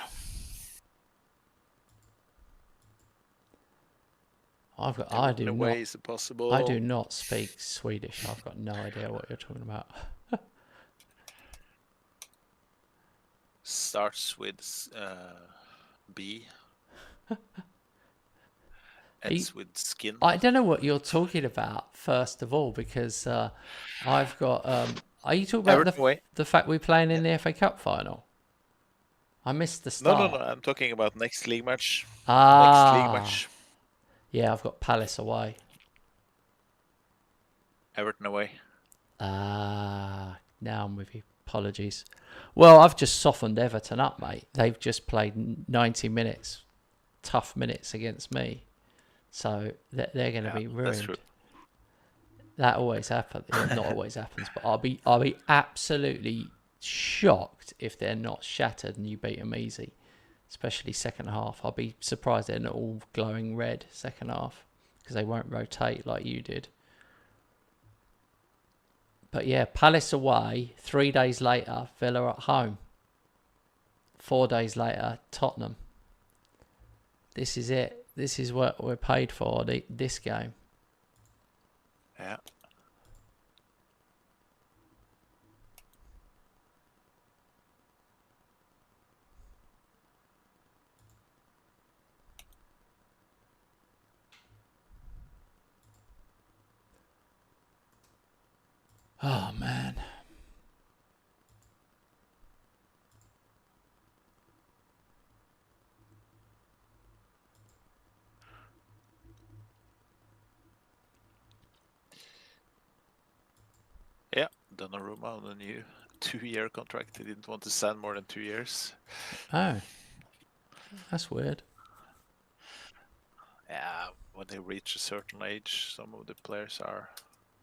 I do not. Is it possible? I do not speak Swedish. I've got no idea what you're talking about. Starts with B. Ends with skin. I don't know what you're talking about, first of all, because I've got... are you talking about the fact we're playing in the FA Cup final? I missed the start. No. I'm talking about next league match. Ah. Next league match. Yeah, I've got Palace away. Everton away. Now I'm with you. Apologies. Well, I've just softened Everton up, mate. They've just played 90 minutes, tough minutes against me. So they're going to be ruined. That's true. That always happens. Not always happens, but I'll be absolutely shocked if they're not shattered and you beat them easy. Especially second half. I'll be surprised they're not all glowing red second half because they won't rotate like you did. But yeah, Palace away. 3 days later, Villa at home. 4 days later, Tottenham. This is it. This is what we're paid for, this game. Yeah. Oh, man. Yeah, Donnarumma on a new 2-year contract. He didn't want to sign more than 2 years. Oh. That's weird. Yeah, when they reach a certain age, some of the players are...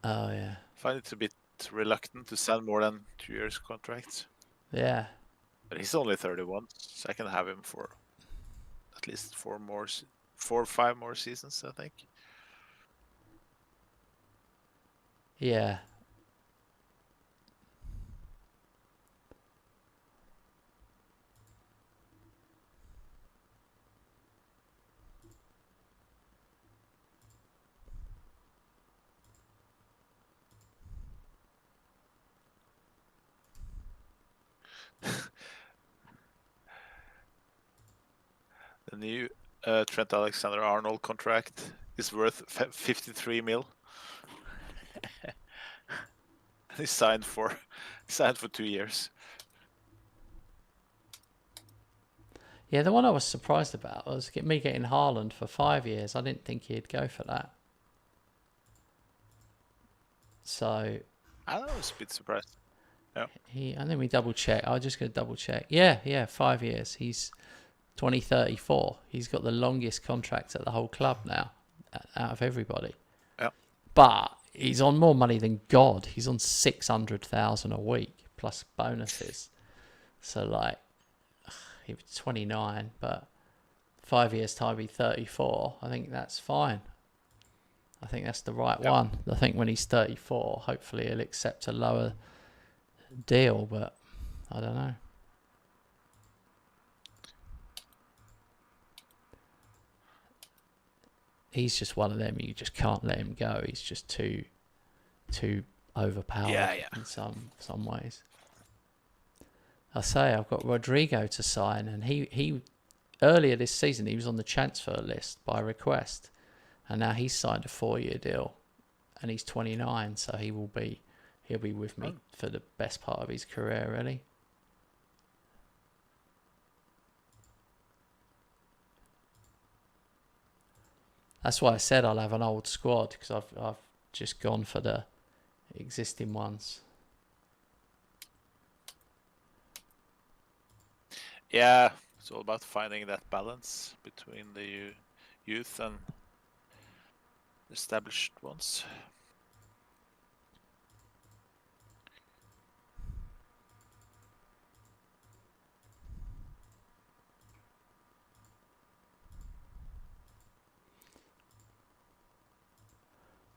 Oh, yeah. Find it a bit reluctant to sign more than 2 years contracts. Yeah. But he's only 31, so I can have him for at least 4 or 5 more seasons, I think. Yeah. The new Trent Alexander-Arnold contract is worth 53 mil. He signed for 2 years. Yeah, the one I was surprised about was me getting Haaland for 5 years. I didn't think he'd go for that. So I was a bit surprised. Yeah. I think we double check. I'm just going to double check. Yeah, 5 years. He's 2034. He's got the longest contract at the whole club now. out of everybody. Yeah. But he's on more money than God. He's on 600,000 a week plus bonuses. So like, he was 29, but 5 years time he'd be 34. I think that's fine. I think that's the right one. I think when he's 34, hopefully he'll accept a lower deal, but I don't know. He's just one of them. You just can't let him go. He's just too overpowered in some ways. I say I've got Rodrigo to sign, and he earlier this season he was on the transfer list by request, and now he's signed a 4-year deal, and he's 29, so he'll be with me for the best part of his career, really. That's why I said I'll have an old squad, because I've just gone for the existing ones. Yeah, it's all about finding that balance between the youth and established ones.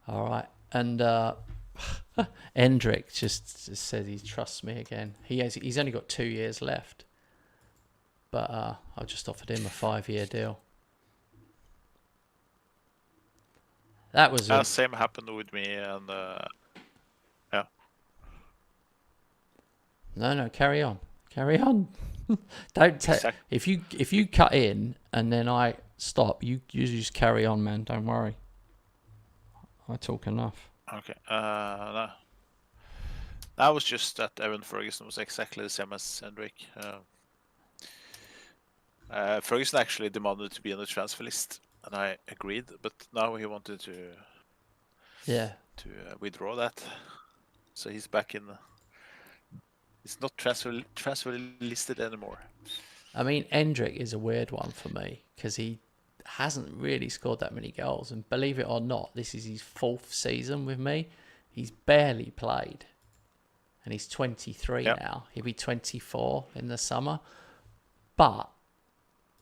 All right, and Endrick just said he trusts me again. He's only got 2 years left, but I just offered him a 5-year deal. That was same happened with me, and yeah. No, carry on. Don't if you cut in and then I stop, you just carry on, man. Don't worry. I talk enough. Okay. No. That was just that Evan Ferguson was exactly the same as Hendrik. Ferguson actually demanded to be on the transfer list, and I agreed. But now he wanted to withdraw that, so he's back in. He's not transfer listed anymore. I mean, Endrick is a weird one for me because he hasn't really scored that many goals, and believe it or not, this is his 4th season with me. He's barely played, and he's 23 now. He'll be 24 in the summer. But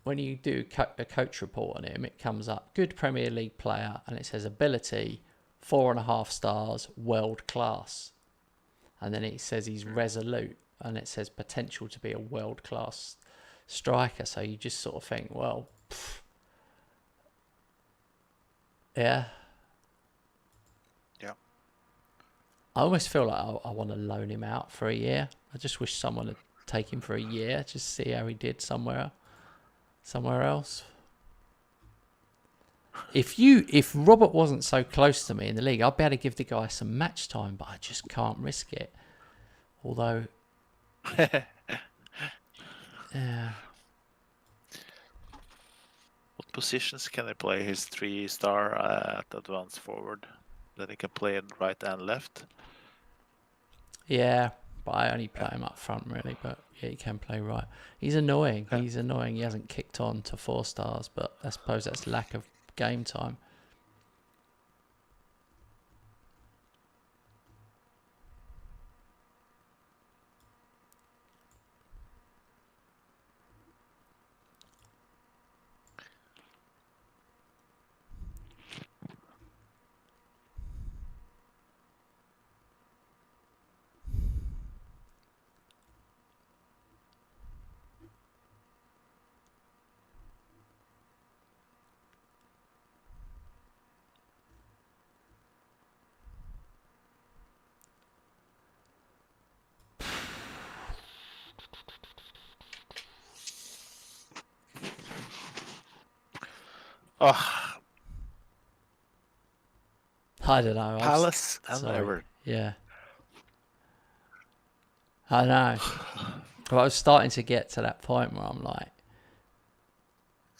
when you do a coach report on him, it comes up good Premier League player, and it says ability 4.5 stars, world class, and then it says he's resolute, and it says potential to be a world class striker. So you just sort of think, well, yeah. I almost feel like I want to loan him out for a year. I just wish someone would take him for a year, just see how he did somewhere else. If Robert wasn't so close to me in the league, I'd be able to give the guy some match time, but I just can't risk it. Although, yeah. What positions can he play? His 3-star at advanced forward. Then he can play in right and left. Yeah, but I only play him up front, really. But yeah, he can play right. He's annoying. Yeah. He's annoying. He hasn't kicked on to 4 stars, but I suppose that's lack of game time. Oh, I don't know. Palace and Everton. Yeah. I know. But I was starting to get to that point where I'm like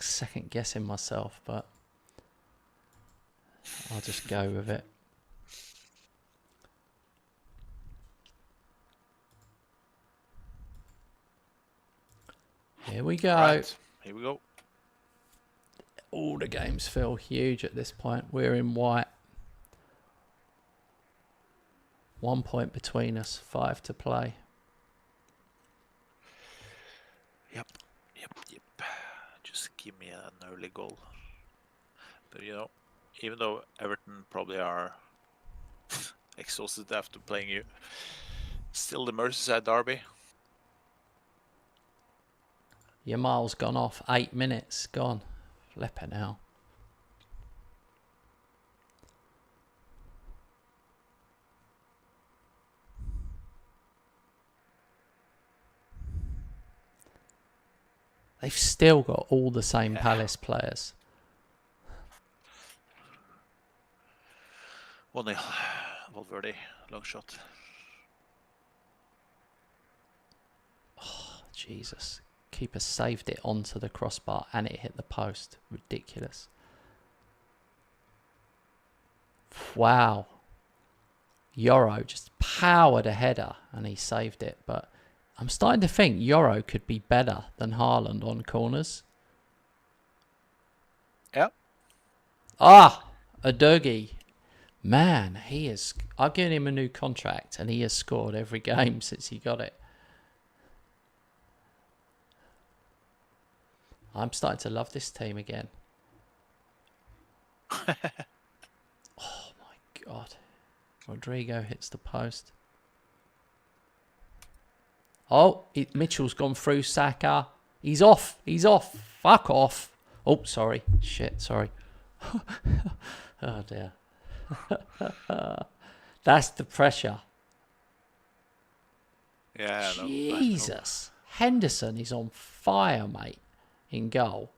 second guessing myself, but I'll just go with it. Here we go. Right. Here we go. All the games feel huge at this point. We're in white. 1 point between us, 5 to play. Yep. Just give me an early goal. But you know, even though Everton probably are exhausted after playing you, still the Merseyside derby. Your mile's gone off. 8 minutes gone. Flipping hell. They've still got all the same Palace players. 1-0. Valverde, long shot. Oh, Jesus. Keeper saved it onto the crossbar and it hit the post. Ridiculous. Wow. Yoro just powered a header and he saved it. But I'm starting to think Yoro could be better than Haaland on corners. Yeah. Ah, Adogi. Man, he is... I've given him a new contract and he has scored every game since he got it. I'm starting to love this team again. Oh my God. Rodrigo hits the post. Oh, Mitchell's gone through Saka. He's off. Fuck off. Oh, sorry. Shit, sorry. Oh, dear. That's the pressure. Yeah. Jesus. Henderson is on fire, mate, in goal.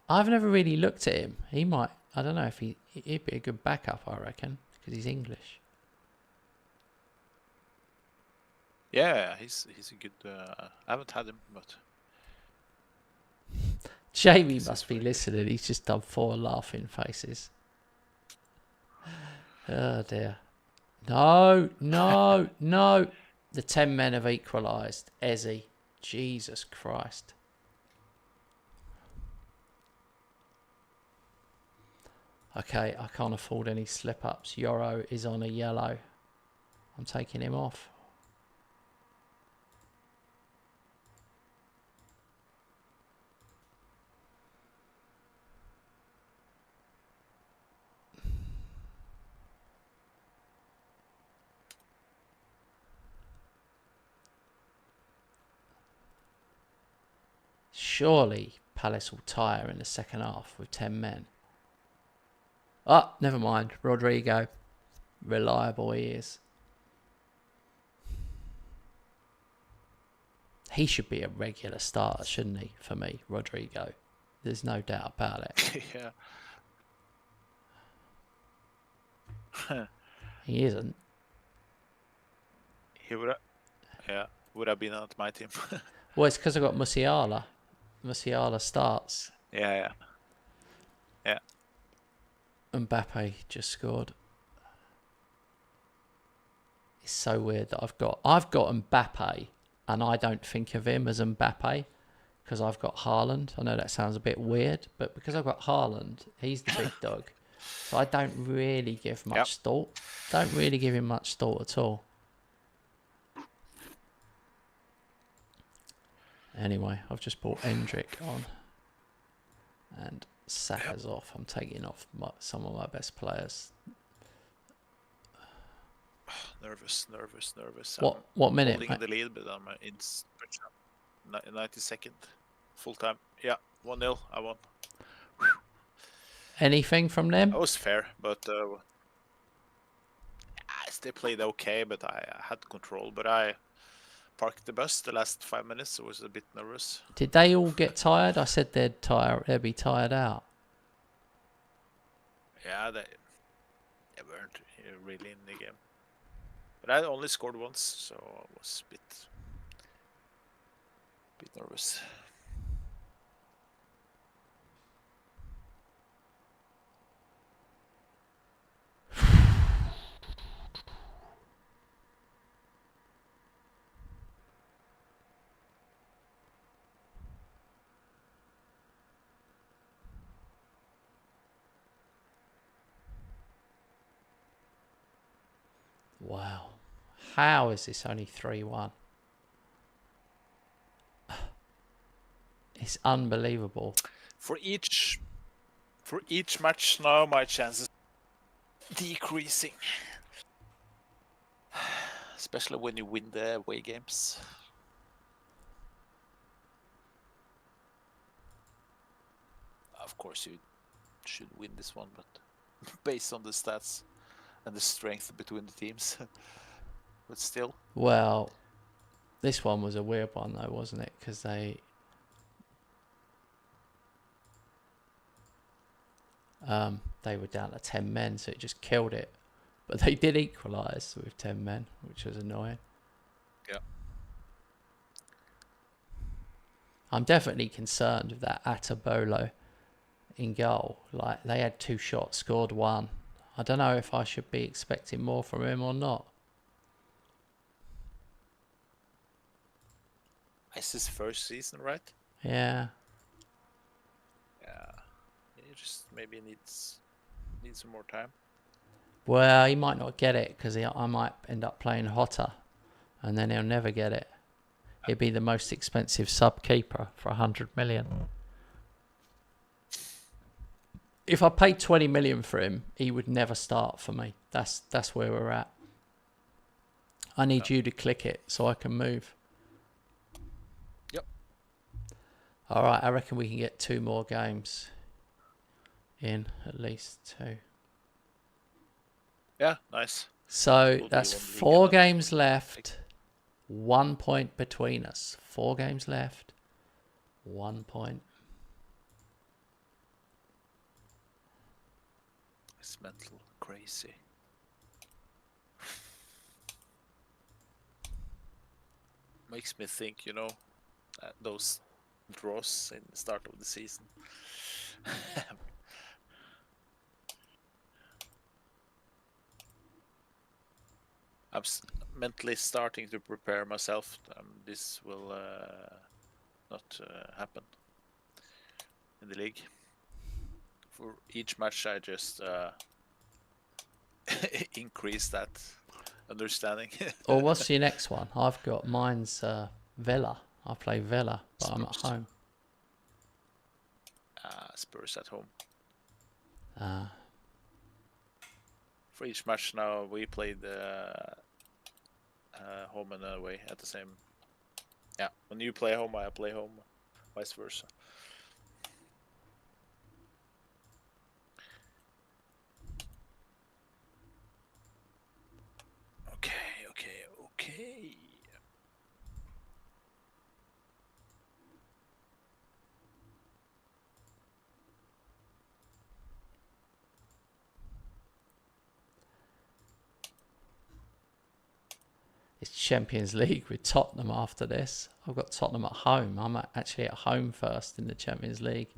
I've never really looked at him. He might... I don't know if he'd be a good backup, I reckon, because he's English. Yeah, he's a good. I haven't had him, but Jamie must be listening. He's just done 4 laughing faces. Oh dear. No. The 10 men have equalised. Ezzy. Jesus Christ. Okay, I can't afford any slip-ups. Yoro is on a yellow. I'm taking him off. Surely Palace will tire in the second half with 10 men. Oh, never mind. Rodrigo. Reliable he is. He should be a regular starter, shouldn't he, for me, Rodrigo? There's no doubt about it. yeah. He isn't. He would have been at my team. Well, it's because I got Musiala. Musiala starts. Yeah. Mbappe just scored. It's so weird that I've got Mbappe and I don't think of him as Mbappe because I've got Haaland. I know that sounds a bit weird, but because I've got Haaland, he's the big dog. So I don't really give much thought. Don't really give him much thought at all. Anyway, I've just brought Endrick on. And Saka's off. I'm taking off some of my best players. Nervous. What minute? Holding in the lead, but I'm in 92nd. Full time. Yeah, 1-0. I won. Anything from them? That was fair, but they played okay, but I had control. But I parked the bus the last 5 minutes, so I was a bit nervous. Did they all get tired? I said they'd be tired out. Yeah, they weren't really in the game. But I only scored once, so I was a bit nervous. Wow. How is this only 3-1? It's unbelievable. For each match now, my chances decreasing. Especially when you win the away games. Of course, you should win this one, but based on the stats and the strength between the teams. But still. Well, this one was a weird one, though, wasn't it? Because they were down to 10 men, so it just killed it. But they did equalise with 10 men, which was annoying. Yeah. I'm definitely concerned with that Atabolo in goal. Like, they had 2 shots, scored 1. I don't know if I should be expecting more from him or not. It's his first season, right? Yeah. Yeah. He just maybe needs some more time. Well, he might not get it because I might end up playing Hotter, and then he'll never get it. He'd be the most expensive sub keeper for 100 million. If I paid 20 million for him, he would never start for me. That's where we're at. I need you to click it so I can move. Yep. All right, I reckon we can get 2 more games in, at least 2. Yeah, nice. So We'll that's do 1 league 4 and then games left. 1 point between us. 4 games left. 1 point. It's mental crazy. Makes me think, those draws in the start of the season. I'm mentally starting to prepare myself. This will not happen in the league. For each match, I just increase that understanding. Or what's your next one? I've got mine's Villa. I play Villa, but I'm at Spurs. home. Spurs at home. Ah. For each match now, we played home and away at the same. Yeah, when you play home, I play home, vice versa. Okay. It's Champions League with Tottenham after this. I've got Tottenham at home. I'm actually at home first in the Champions League.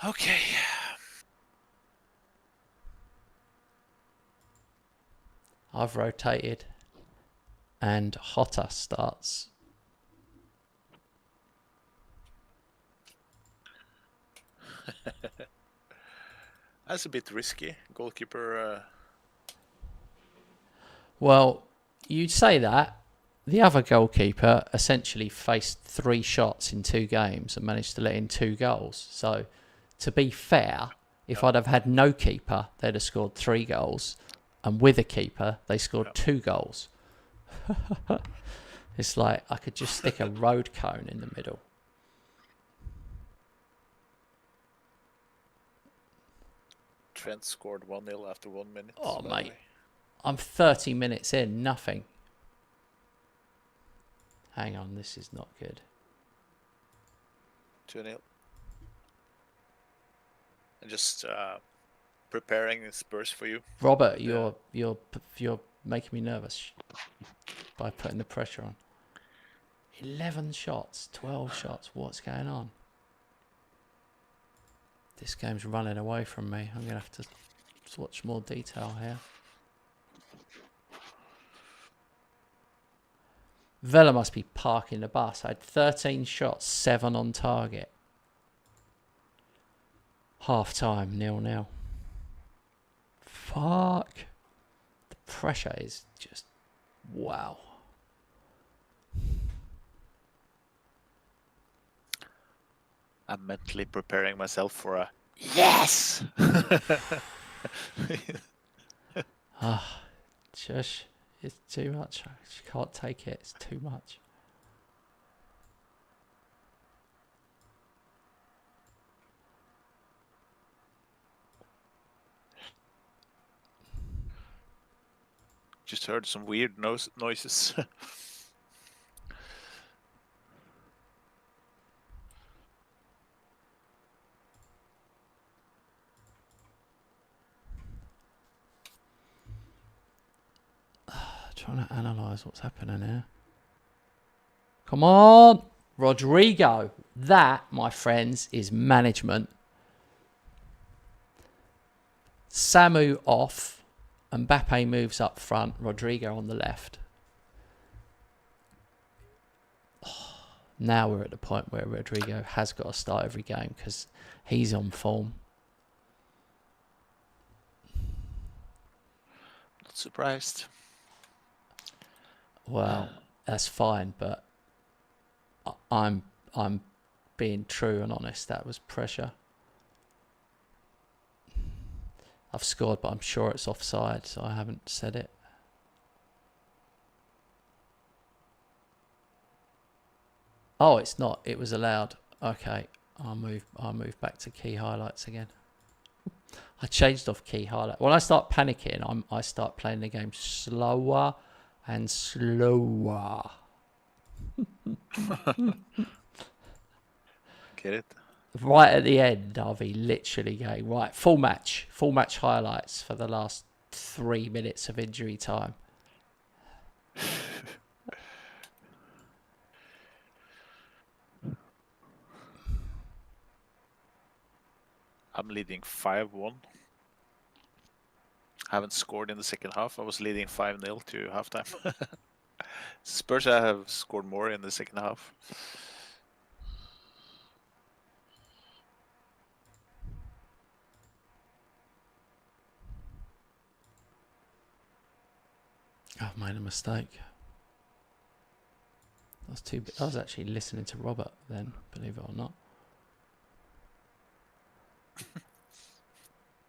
Okay. I've rotated, and Hotter starts. That's a bit risky. Goalkeeper. Well, you'd say that. The other goalkeeper essentially faced 3 shots in 2 games and managed to let in 2 goals. So, to be fair, if I'd have had no keeper, they'd have scored 3 goals. And with a keeper, they scored 2 goals. It's like I could just stick a road cone in the middle. Trent scored 1-0 after 1 minute. Oh, by the mate. way. I'm 30 minutes in, nothing. Hang on, this is not good. 2-0. And just preparing Spurs for you. Robert, you're making me nervous by putting the pressure on. 11 shots, 12 shots. What's going on? This game's running away from me. I'm going to have to watch more detail here. Vela must be parking the bus. I had 13 shots, 7 on target. Half time, 0-0. Fuck. The pressure is just wow. I'm mentally preparing myself for a yes. Just, it's too much. I just can't take it. It's too much. Just heard some weird noises. Trying to analyse what's happening here. Come on, Rodrigo. That, my friends, is management. Samu off. Mbappe moves up front. Rodrigo on the left. Oh, now we're at the point where Rodrigo has got to start every game because he's on form. Not surprised. Well, that's fine, but I'm being true and honest. That was pressure. I've scored, but I'm sure it's offside, so I haven't said it. Oh, it's not. It was allowed. Okay, I'll move back to key highlights again. I changed off key highlight. When I start panicking, I start playing the game slower and slower. Get it? Right at the end, I'll be literally going, right, full match highlights for the last 3 minutes of injury time. I'm leading 5-1. Haven't scored in the second half. I was leading 5-0 to halftime. Spurs have scored more in the second half. I've made a mistake. I was actually listening to Robert then, believe it or not.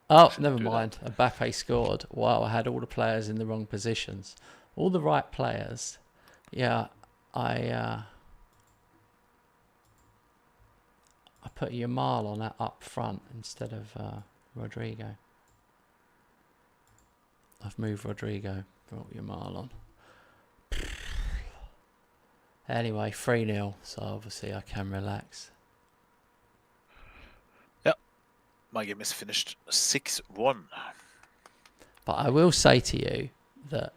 Oh, never mind. Mbappe scored. Wow, I had all the players in the wrong positions. All the right players. Yeah, I put Yamal on that up front instead of Rodrigo. I've moved Rodrigo, brought Yamal on. Anyway, 3-0, so obviously I can relax. My game is finished 6-1. But I will say to you that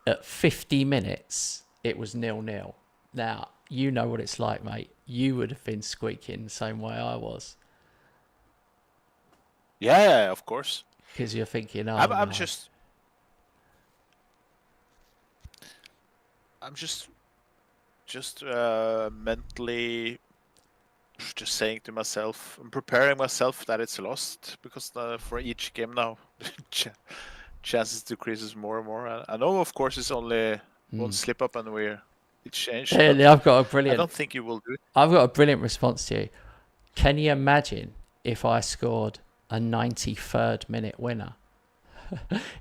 at 50 minutes, it was 0-0. Now, you know what it's like, mate. You would have been squeaking the same way I was. Yeah, of course. Because you're thinking, oh, I'm no. just mentally just saying to myself, I'm preparing myself that it's lost because for each game now, chances decreases more and more. I know, of course, it's only one slip up and it's changed. Hey, I've got a I brilliant. don't think you will do it. I've got a brilliant response to you. Can you imagine if I scored a 93rd minute winner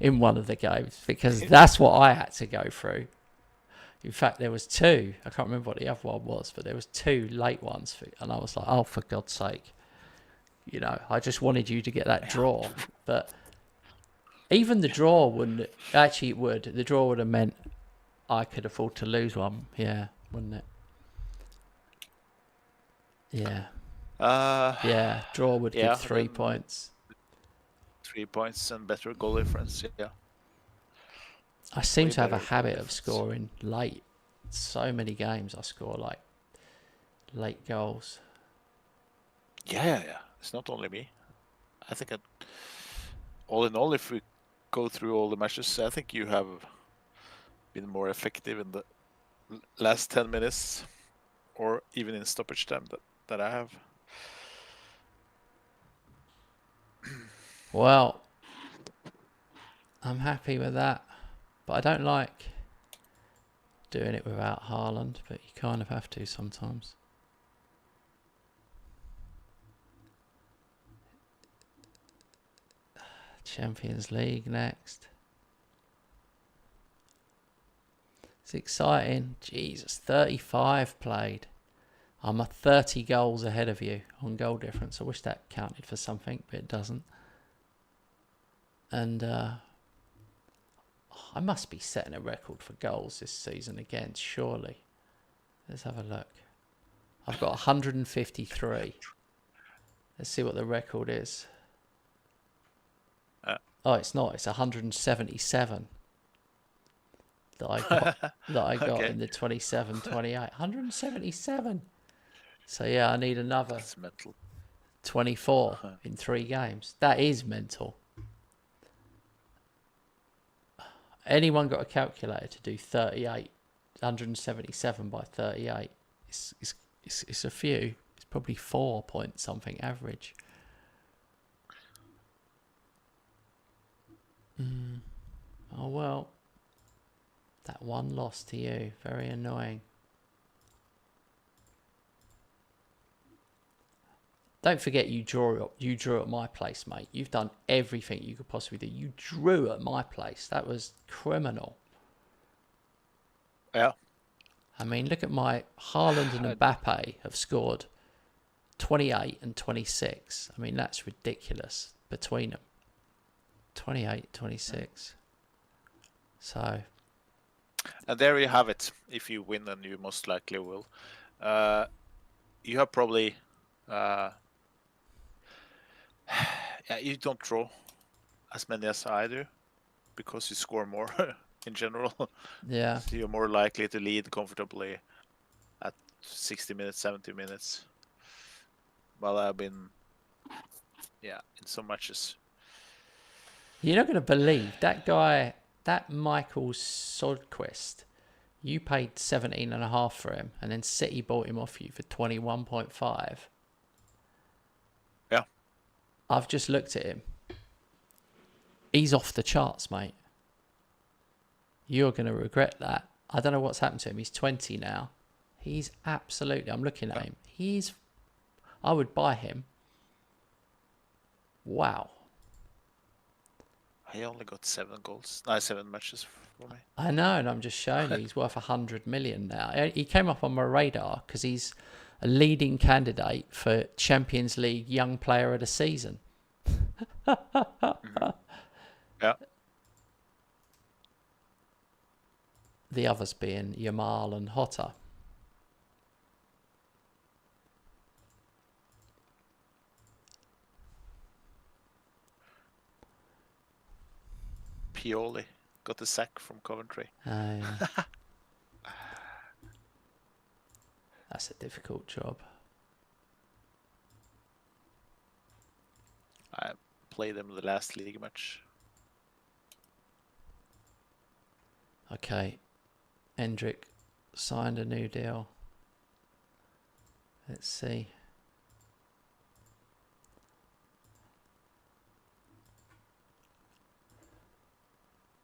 in one of the games? Because that's what I had to go through. In fact, there was two. I can't remember what the other one was, but there was two late ones, and I was like, "Oh, for God's sake!" You know, I just wanted you to get that draw. But even the draw wouldn't. Actually, it would. The draw would have meant I could afford to lose one. Yeah, wouldn't it? Yeah. Yeah. Draw would give 3 points. 3 points and better goal difference. Yeah. I seem Way to have a better goal habit of difference. scoring late. So many games I score like late goals. Yeah. It's not only me. I think all in all, if we go through all the matches, I think you have been more effective in the last 10 minutes or even in stoppage time that I have. Well, I'm happy with that. But I don't like doing it without Haaland, but you kind of have to sometimes. Champions League next. It's exciting. Jesus, 35 played. I'm 30 goals ahead of you on goal difference. I wish that counted for something, but it doesn't. And I must be setting a record for goals this season again, surely. Let's have a look. I've got 153. Let's see what the record is. Oh, it's not. It's 177 that I got Okay. in the 27-28. 177. So yeah, I need another That's mental. 24 in 3 games. That is mental. Anyone got a calculator to do 38? 177 by 38. It's a few. It's probably 4 point something average. Oh well. That one loss to you. Very annoying. Don't forget you drew at my place, mate. You've done everything you could possibly do. You drew at my place. That was criminal. Yeah. I mean, look at my Haaland and Mbappe have scored 28 and 26. I mean, that's ridiculous between them. 28, 26. So. And there you have it. If you win, and you most likely will, you have probably you don't draw as many as I do because you score more in general. Yeah. So you're more likely to lead comfortably at 60 minutes, 70 minutes. While I've been, in some matches. You're not going to believe that guy, that Michael Sodquist. You paid 17.5 for him, and then City bought him off you for 21.5. Yeah. I've just looked at him. He's off the charts, mate. You're going to regret that. I don't know what's happened to him. He's 20 now. He's absolutely... I'm looking at him. I would buy him. Wow. He only got 7 matches for me. I know, and I'm just showing you he's worth 100 million now. He came up on my radar because he's a leading candidate for Champions League Young Player of the Season. Mm-hmm. Yeah. The others being Yamal and Hotta. Pioli got the sack from Coventry. Yeah. That's a difficult job. I played them the last league match. Okay. Hendrick signed a new deal. Let's see.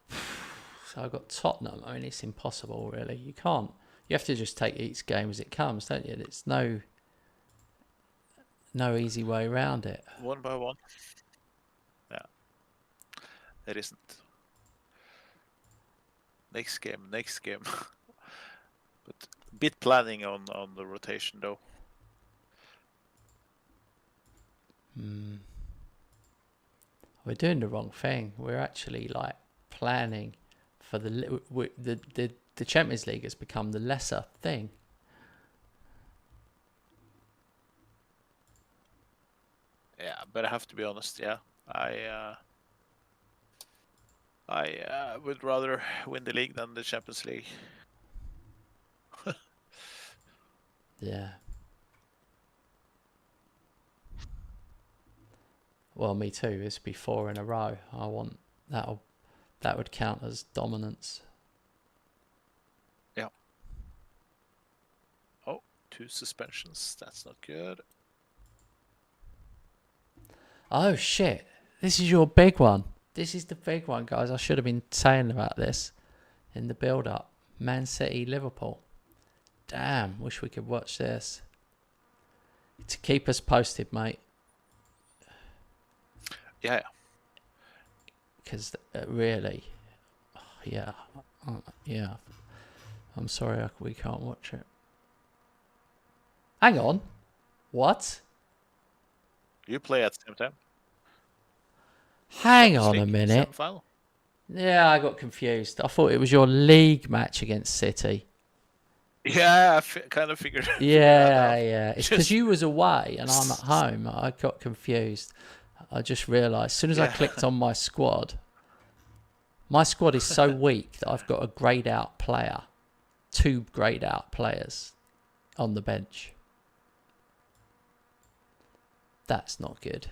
So I've got Tottenham. I mean, it's impossible, really. You can't. You have to just take each game as it comes, don't you? It's no easy way around it. One by one. Yeah. There isn't. Next game. But bit planning on the rotation though. We're doing the wrong thing. We're actually like planning for the Champions League has become the lesser thing. Yeah, but I have to be honest. Yeah, I would rather win the league than the Champions League. Yeah. Well, me too. This would be 4 in a row. I want that would count as dominance. Yeah. Oh, 2 suspensions. That's not good. Oh shit! This is your big one. This is the big one, guys. I should have been saying about this in the build-up. Man City, Liverpool. Damn, wish we could watch this. To keep us posted, mate. Yeah. Because really, yeah. I'm sorry we can't watch it. Hang on. What? You play at the same time. Hang Champions on a League minute. semi-final. Yeah, I got confused. I thought it was your league match against City. Yeah, I kind of figured. Yeah. It's because you was away and I'm at home. I got confused. I just realised as soon as I clicked on my squad is so weak that I've got a greyed out player, 2 greyed out players on the bench. That's not good.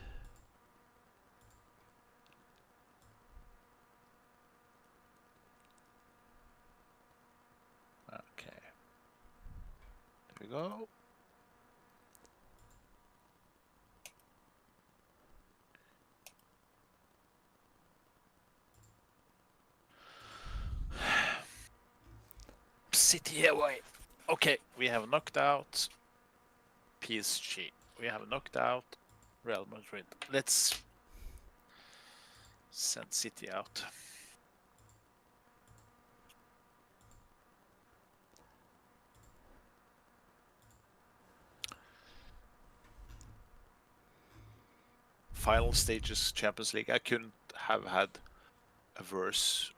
Okay. There we go. City away. Okay, we have knocked out PSG. We have knocked out Real Madrid. Let's send City out. Final stages Champions League. I couldn't have had a worse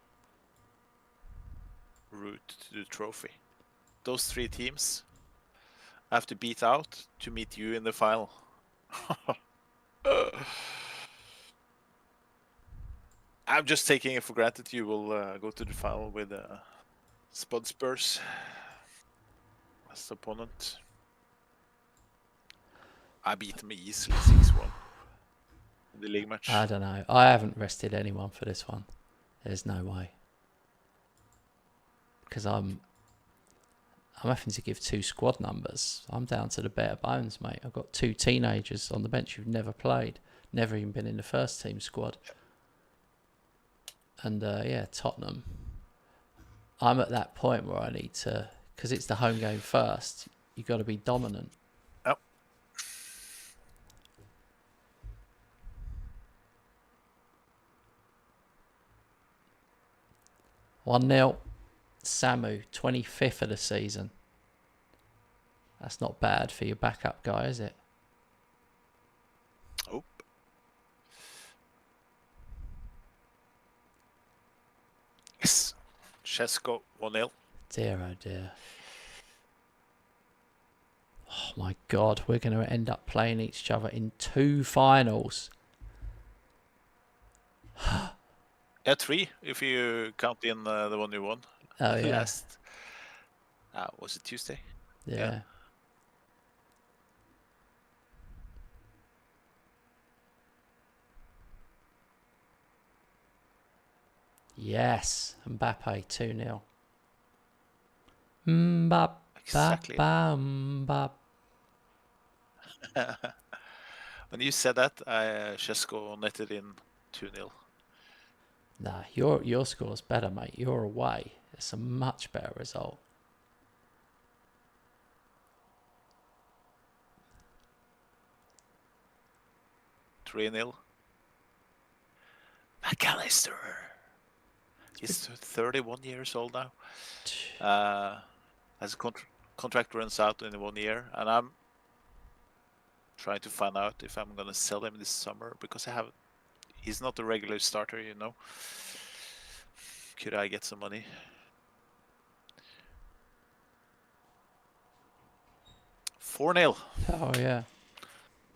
route to the trophy. Those 3 teams I have to beat out to meet you in the final. I'm just taking it for granted you will go to the final with Spud Spurs as the opponent. I beat them easily 6-1 in the league match. I don't know. I haven't rested anyone for this one. There's no way. Because I'm having to give 2 squad numbers. I'm down to the bare bones, mate. I've got 2 teenagers on the bench who've never played, never even been in the first team squad. And Tottenham. I'm at that point where I need to, because it's the home game first, you've got to be dominant. Yep. One 0 Samu, 25th of the season. That's not bad for your backup guy, is it? Oh. Yes. Chesko 1-0. Dear, oh dear. Oh my God, we're going to end up playing each other in 2 finals. Yeah, 3 if you count in the one you won. Oh yeah. Last. Was it Tuesday? Yeah. Yes, Mbappe 2-0. Mbappe. Exactly. Mbappe. When you said that, Chesko netted in 2-0. Nah, your score's better, mate. You're away. It's a much better result. $3-0. McAllister. He's 31 years old now. I As a contract runs out in 1 year, and I'm trying to find out if I'm gonna sell him this summer because he's not a regular starter, you know. Could I get some money? $4-0. Oh yeah.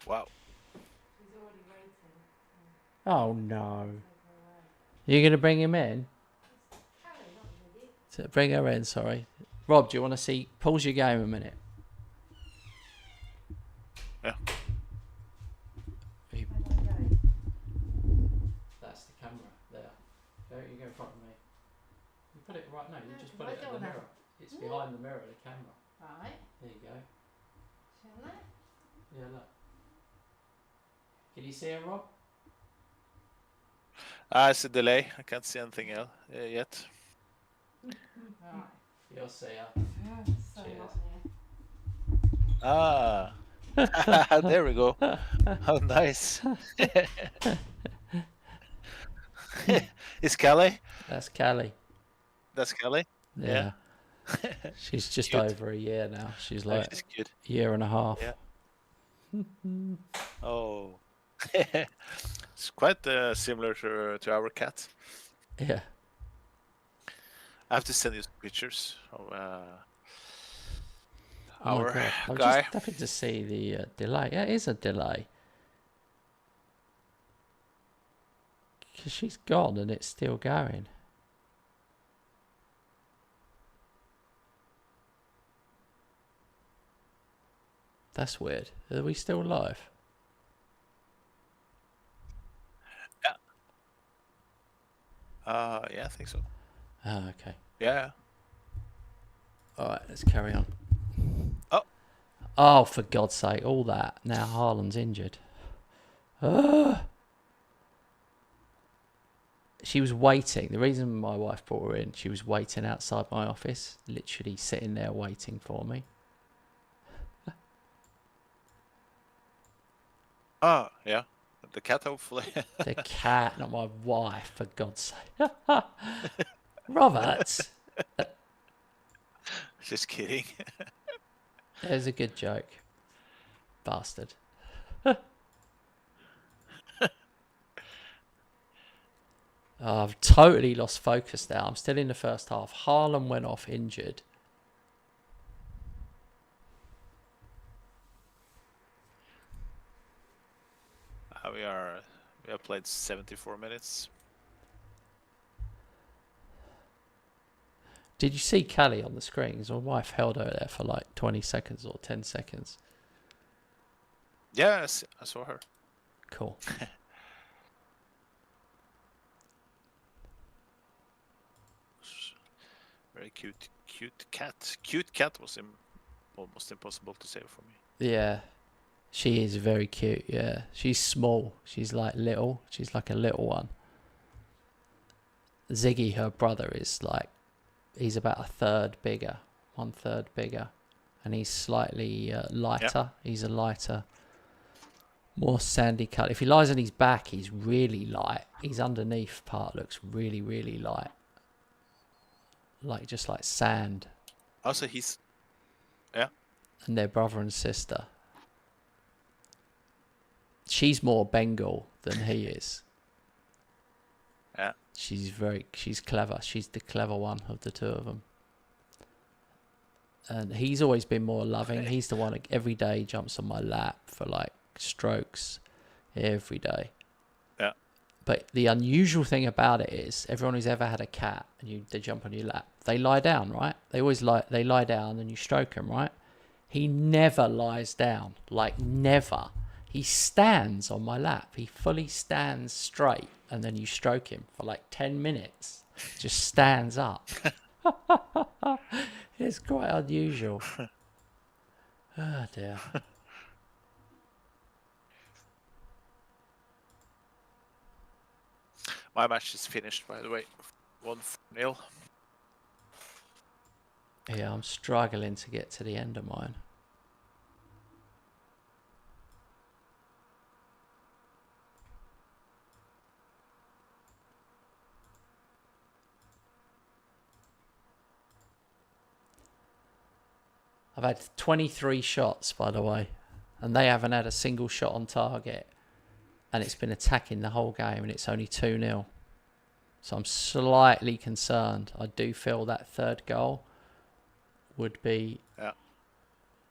Wow. Oh no. You're gonna bring him in? Bring her in. Sorry. Rob, do you want to see? Pause your game a minute. Yeah. That's the camera there. You go in front of me. You put it right. No, you just put it in the mirror. It's behind the mirror, the camera. Right. There you go. Shall I? Yeah, look. Can you see her, Rob? It's a delay. I can't see anything else yet. Right. You'll see her. So Cheers. Ah. There we go. How nice. Is Callie? That's Callie. That's Callie? Yeah. She's just Cute. over a year now. She's like She's cute. a year and a half. Yeah. Oh. It's quite similar to our cat. Yeah. I have to send you some pictures of Oh my our God. I'm guy. just happy to see the delay. Yeah, it is a delay. Because she's gone and it's still going. That's weird. Are we still live? Yeah, I think so. Oh, okay. Yeah. Alright, let's carry on. Oh. Oh, for God's sake, all that. Now Haaland's injured. She was waiting. The reason my wife brought her in, she was waiting outside my office, literally sitting there waiting for me. Oh, yeah. The cat, hopefully. The cat, not my wife, for God's sake. Robert! Just kidding. There's a good joke. Bastard. I've totally lost focus now. I'm still in the first half. Haaland went off injured. We have played 74 minutes. Did you see Callie on the screen? 'Cause my wife held her there for like 20 seconds or 10 seconds. Yeah, I saw her. Cool. Very cute cat. Cute cat was almost impossible to save for me. Yeah. She is very cute, yeah. She's small. She's like little. She's like a little one. Ziggy, her brother, is like, he's about 1/3 bigger. 1/3 bigger. And he's slightly lighter. Yeah. He's a lighter, more sandy colour. If he lies on his back, he's really light. His underneath part looks really, really light. Like, just like sand. Also, he's... Yeah. And they're brother and sister. She's more Bengal than he is. Yeah. She's clever. She's the clever one of the two of them. And he's always been more loving. He's the one that every day jumps on my lap for like strokes every day. Yeah. But the unusual thing about it is everyone who's ever had a cat and they jump on your lap, they lie down, right? They lie down and you stroke them, right? He never lies down, like never. He stands on my lap. He fully stands straight, and then you stroke him for like 10 minutes. Just stands up. It's quite unusual. Oh dear. My match is finished, by the way. 1-0. Yeah, I'm struggling to get to the end of mine. I've had 23 shots, by the way, and they haven't had a single shot on target. And it's been attacking the whole game, and it's only 2-0. So I'm slightly concerned. I do feel that third goal would be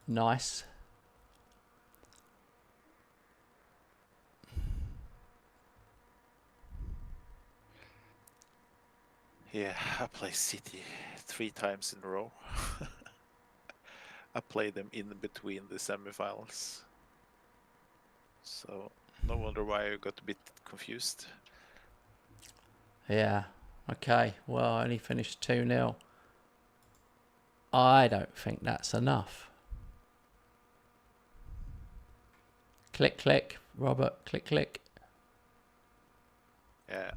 nice. Yeah, I play City 3 times in a row. I play them in between the semifinals. So no wonder why I got a bit confused. Yeah. Okay. Well, I only finished 2-0. I don't think that's enough. Click, click. Robert, click, click. Yeah.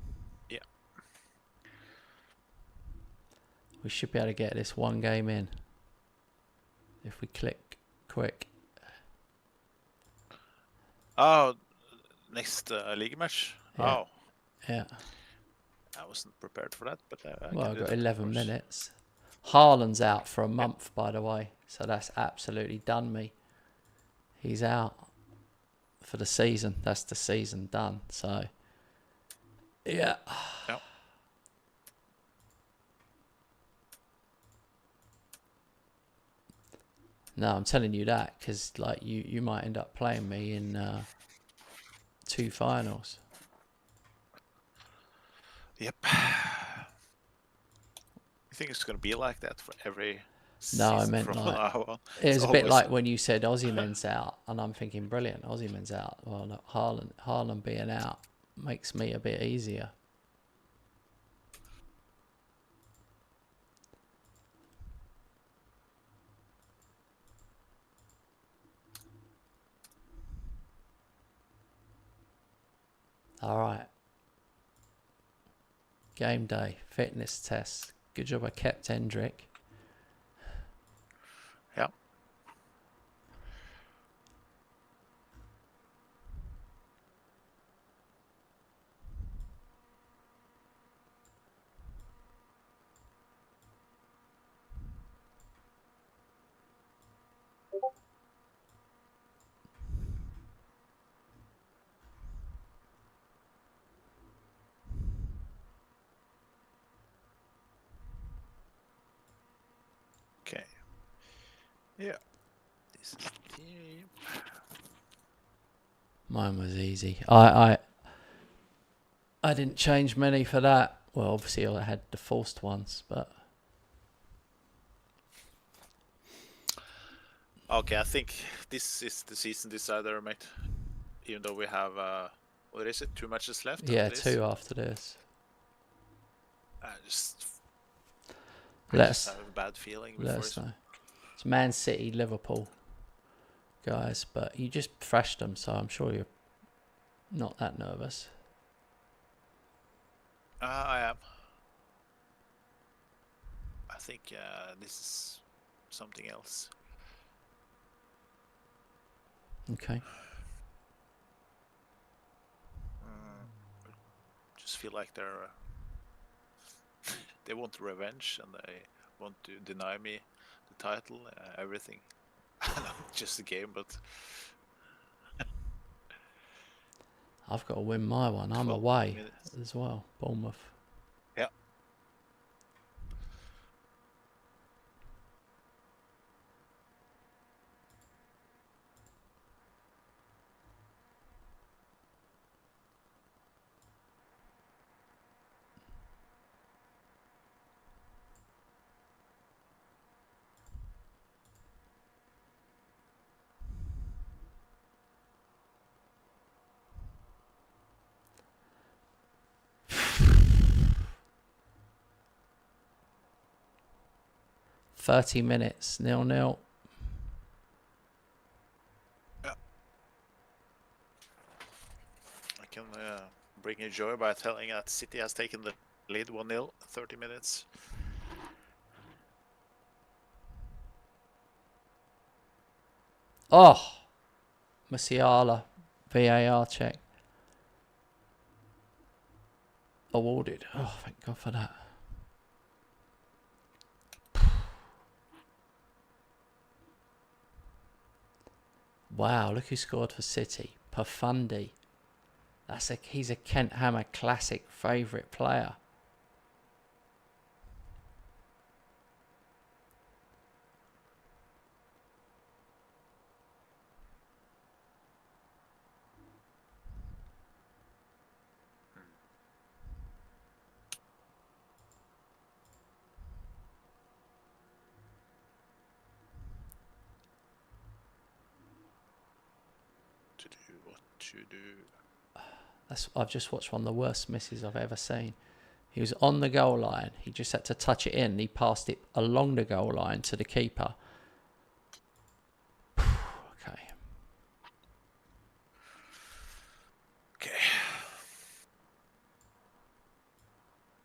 We should be able to get this one game in. If we click quick. Oh, next league match? Yeah. Oh, Yeah. I wasn't prepared for that, but I Well, can I've do got that, of 11 course. minutes. Haaland's out for a month, by the way. So that's absolutely done me. He's out for the season. That's the season done. So, yeah. Yep. No, I'm telling you that because like you might end up playing me in 2 finals. Yep. You think it's going to be like that for every No, I season meant from like now on? it was It's a bit always- like when you said Ozyman's out, and I'm thinking brilliant, Ozyman's out. Well, no, Haaland being out makes me a bit easier. All right. Game day, fitness test. Good job I kept Hendrick. Yeah. Okay. Yeah. This is team. Mine was easy. I didn't change many for that. Well, obviously I had the forced ones, but Okay, I think this is the season decider, mate. Even though we have, what is it, 2 matches left? yeah, after this? 2 after this. I just Let's have a bad feeling let before us it's know. It's Man City, Liverpool, guys, but you just thrashed them, so I'm sure you're not that nervous. I am. I think this is something else. Okay. Just feel like they're they want revenge and they want to deny me the title, everything. Just a game, but I've got to win my one. I'm 12 away minutes. as well. Bournemouth. Yeah. $30 minutes, 0-0. I can bring you joy by telling that City has taken the lead 1-0, 30 minutes. Oh, Musiala, VAR check. Awarded. Oh, thank God for that. Wow, look who scored for City. Profundi. He's a Kent Hammer classic favourite player. To do what to do. I've just watched one of the worst misses I've ever seen. He was on the goal line. He just had to touch it in. He passed it along the goal line to the keeper. Okay. Okay.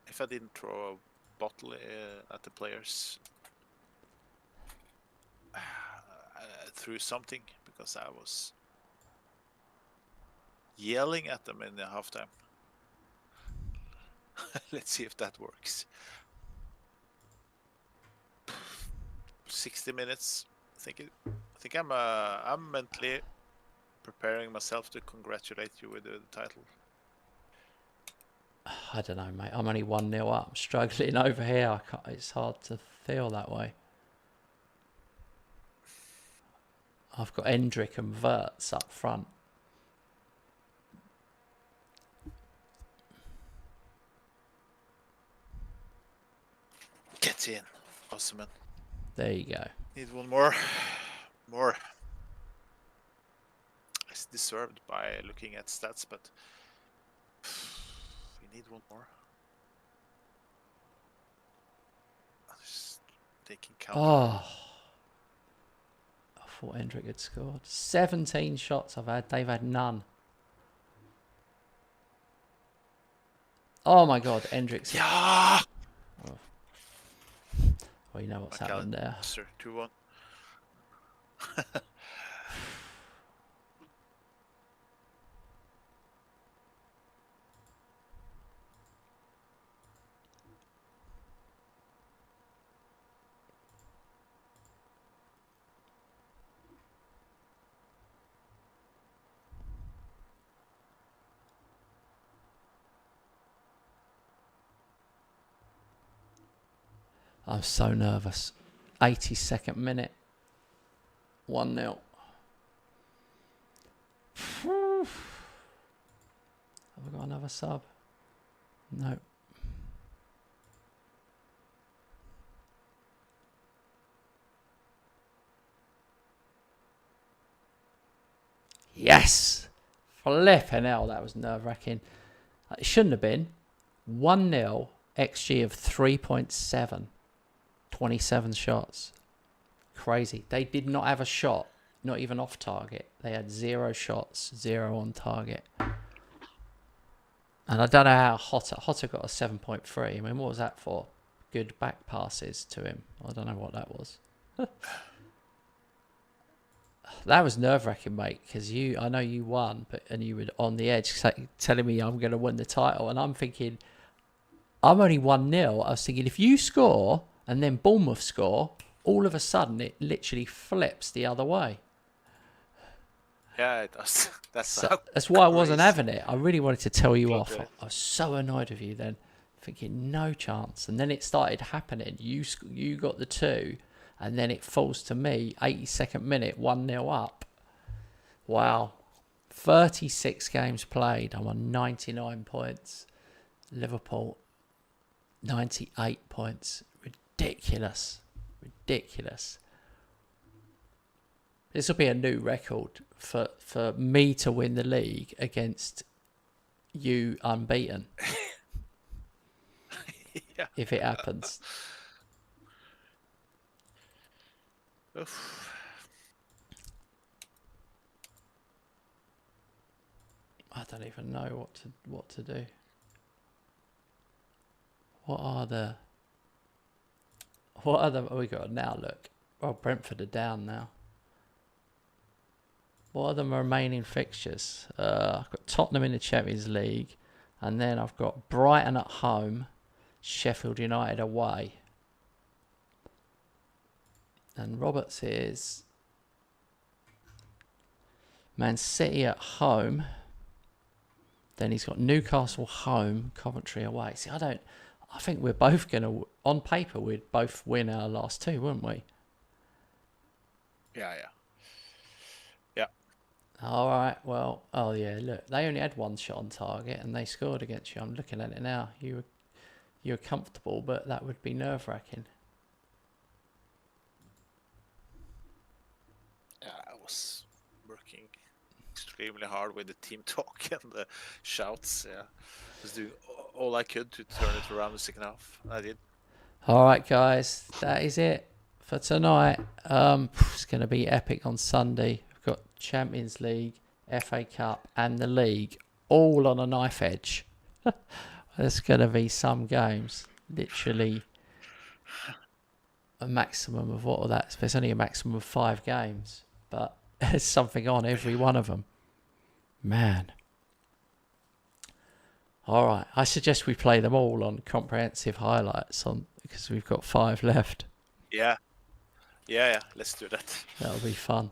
If I didn't throw a bottle at the players, I threw something because I was yelling at them in the halftime. Let's see if that works. 60 minutes. I think I'm mentally preparing myself to congratulate you with the title. I don't know, mate. I'm only 1-0 up. I'm struggling over here. It's hard to feel that way. I've got Endrick and Wirtz up front. Get in, Osman. There you go. Need one more. More. It's deserved by looking at stats, but we need one more. Just taking count. Oh. I thought Endrick had scored. 17 shots I've had. They've had none. Oh my God, Endrick's... Yeah! Well, you know what's happened there. Sir, 2-1. I'm so nervous. 82nd minute. 1-0. Have I got another sub? No. Yes! Flipping hell, that was nerve-wracking. It shouldn't have been. 1-0, XG of 3.7. 27 shots. Crazy. They did not have a shot, not even off target. They had 0 shots, 0 on target. And I don't know how Hotter got a 7.3. I mean, what was that for? Good back passes to him. I don't know what that was. That was nerve-wracking, mate, because I know you won, and you were on the edge telling me I'm going to win the title, and I'm thinking, I'm only 1-0. I was thinking, if you score and then Bournemouth score, all of a sudden it literally flips the other way. Yeah, it does. That's why I wasn't having it. I really wanted to tell you off. Okay. I was so annoyed with you then, thinking no chance. And then it started happening. You got the 2, and then it falls to me. 82nd minute, 1-0 up. Wow. 36 games played. I'm on 99 points. Liverpool, 98 points. Ridiculous. This will be a new record for me to win the league against you unbeaten. Yeah. If it happens. Oof. I don't even know what to do. What are the we got now, look. Oh, Brentford are down now. What are the remaining fixtures? I've got Tottenham in the Champions League, and then I've got Brighton at home, Sheffield United away. And Roberts is Man City at home. Then he's got Newcastle home, Coventry away. See, I think we're both going to, on paper, we'd both win our last two, wouldn't we? Yeah. All right, well, oh yeah, look, they only had one shot on target and they scored against you. I'm looking at it now. You were comfortable, but that would be nerve-wracking. Yeah, I was working extremely hard with the team talk and the shouts. Yeah, was doing all I could to turn it around the second half. I did. All right, guys, that is it for tonight. It's going to be epic on Sunday. We've got Champions League, FA Cup, and the league all on a knife edge. There's going to be some games, literally a maximum of what that? There's only a maximum of 5 games, but there's something on every one of them. Man. All right, I suggest we play them all on comprehensive highlights because we've got 5 left. Yeah. Let's do that. That'll be fun.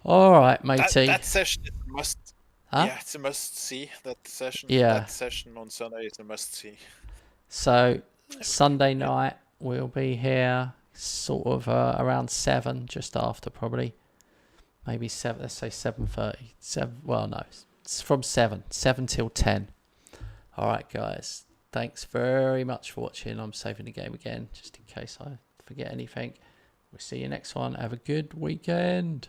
All right, matey. That session is a must. Huh? Yeah, it's a must see. That session. Yeah. That session on Sunday is a must see. So Sunday night we'll be here, sort of around 7, just after probably, maybe 7. Let's say 7:30. 7. Well, no, it's from 7 till 10. All right, guys. Thanks very much for watching. I'm saving the game again, just in case I forget anything. We'll see you next one. Have a good weekend.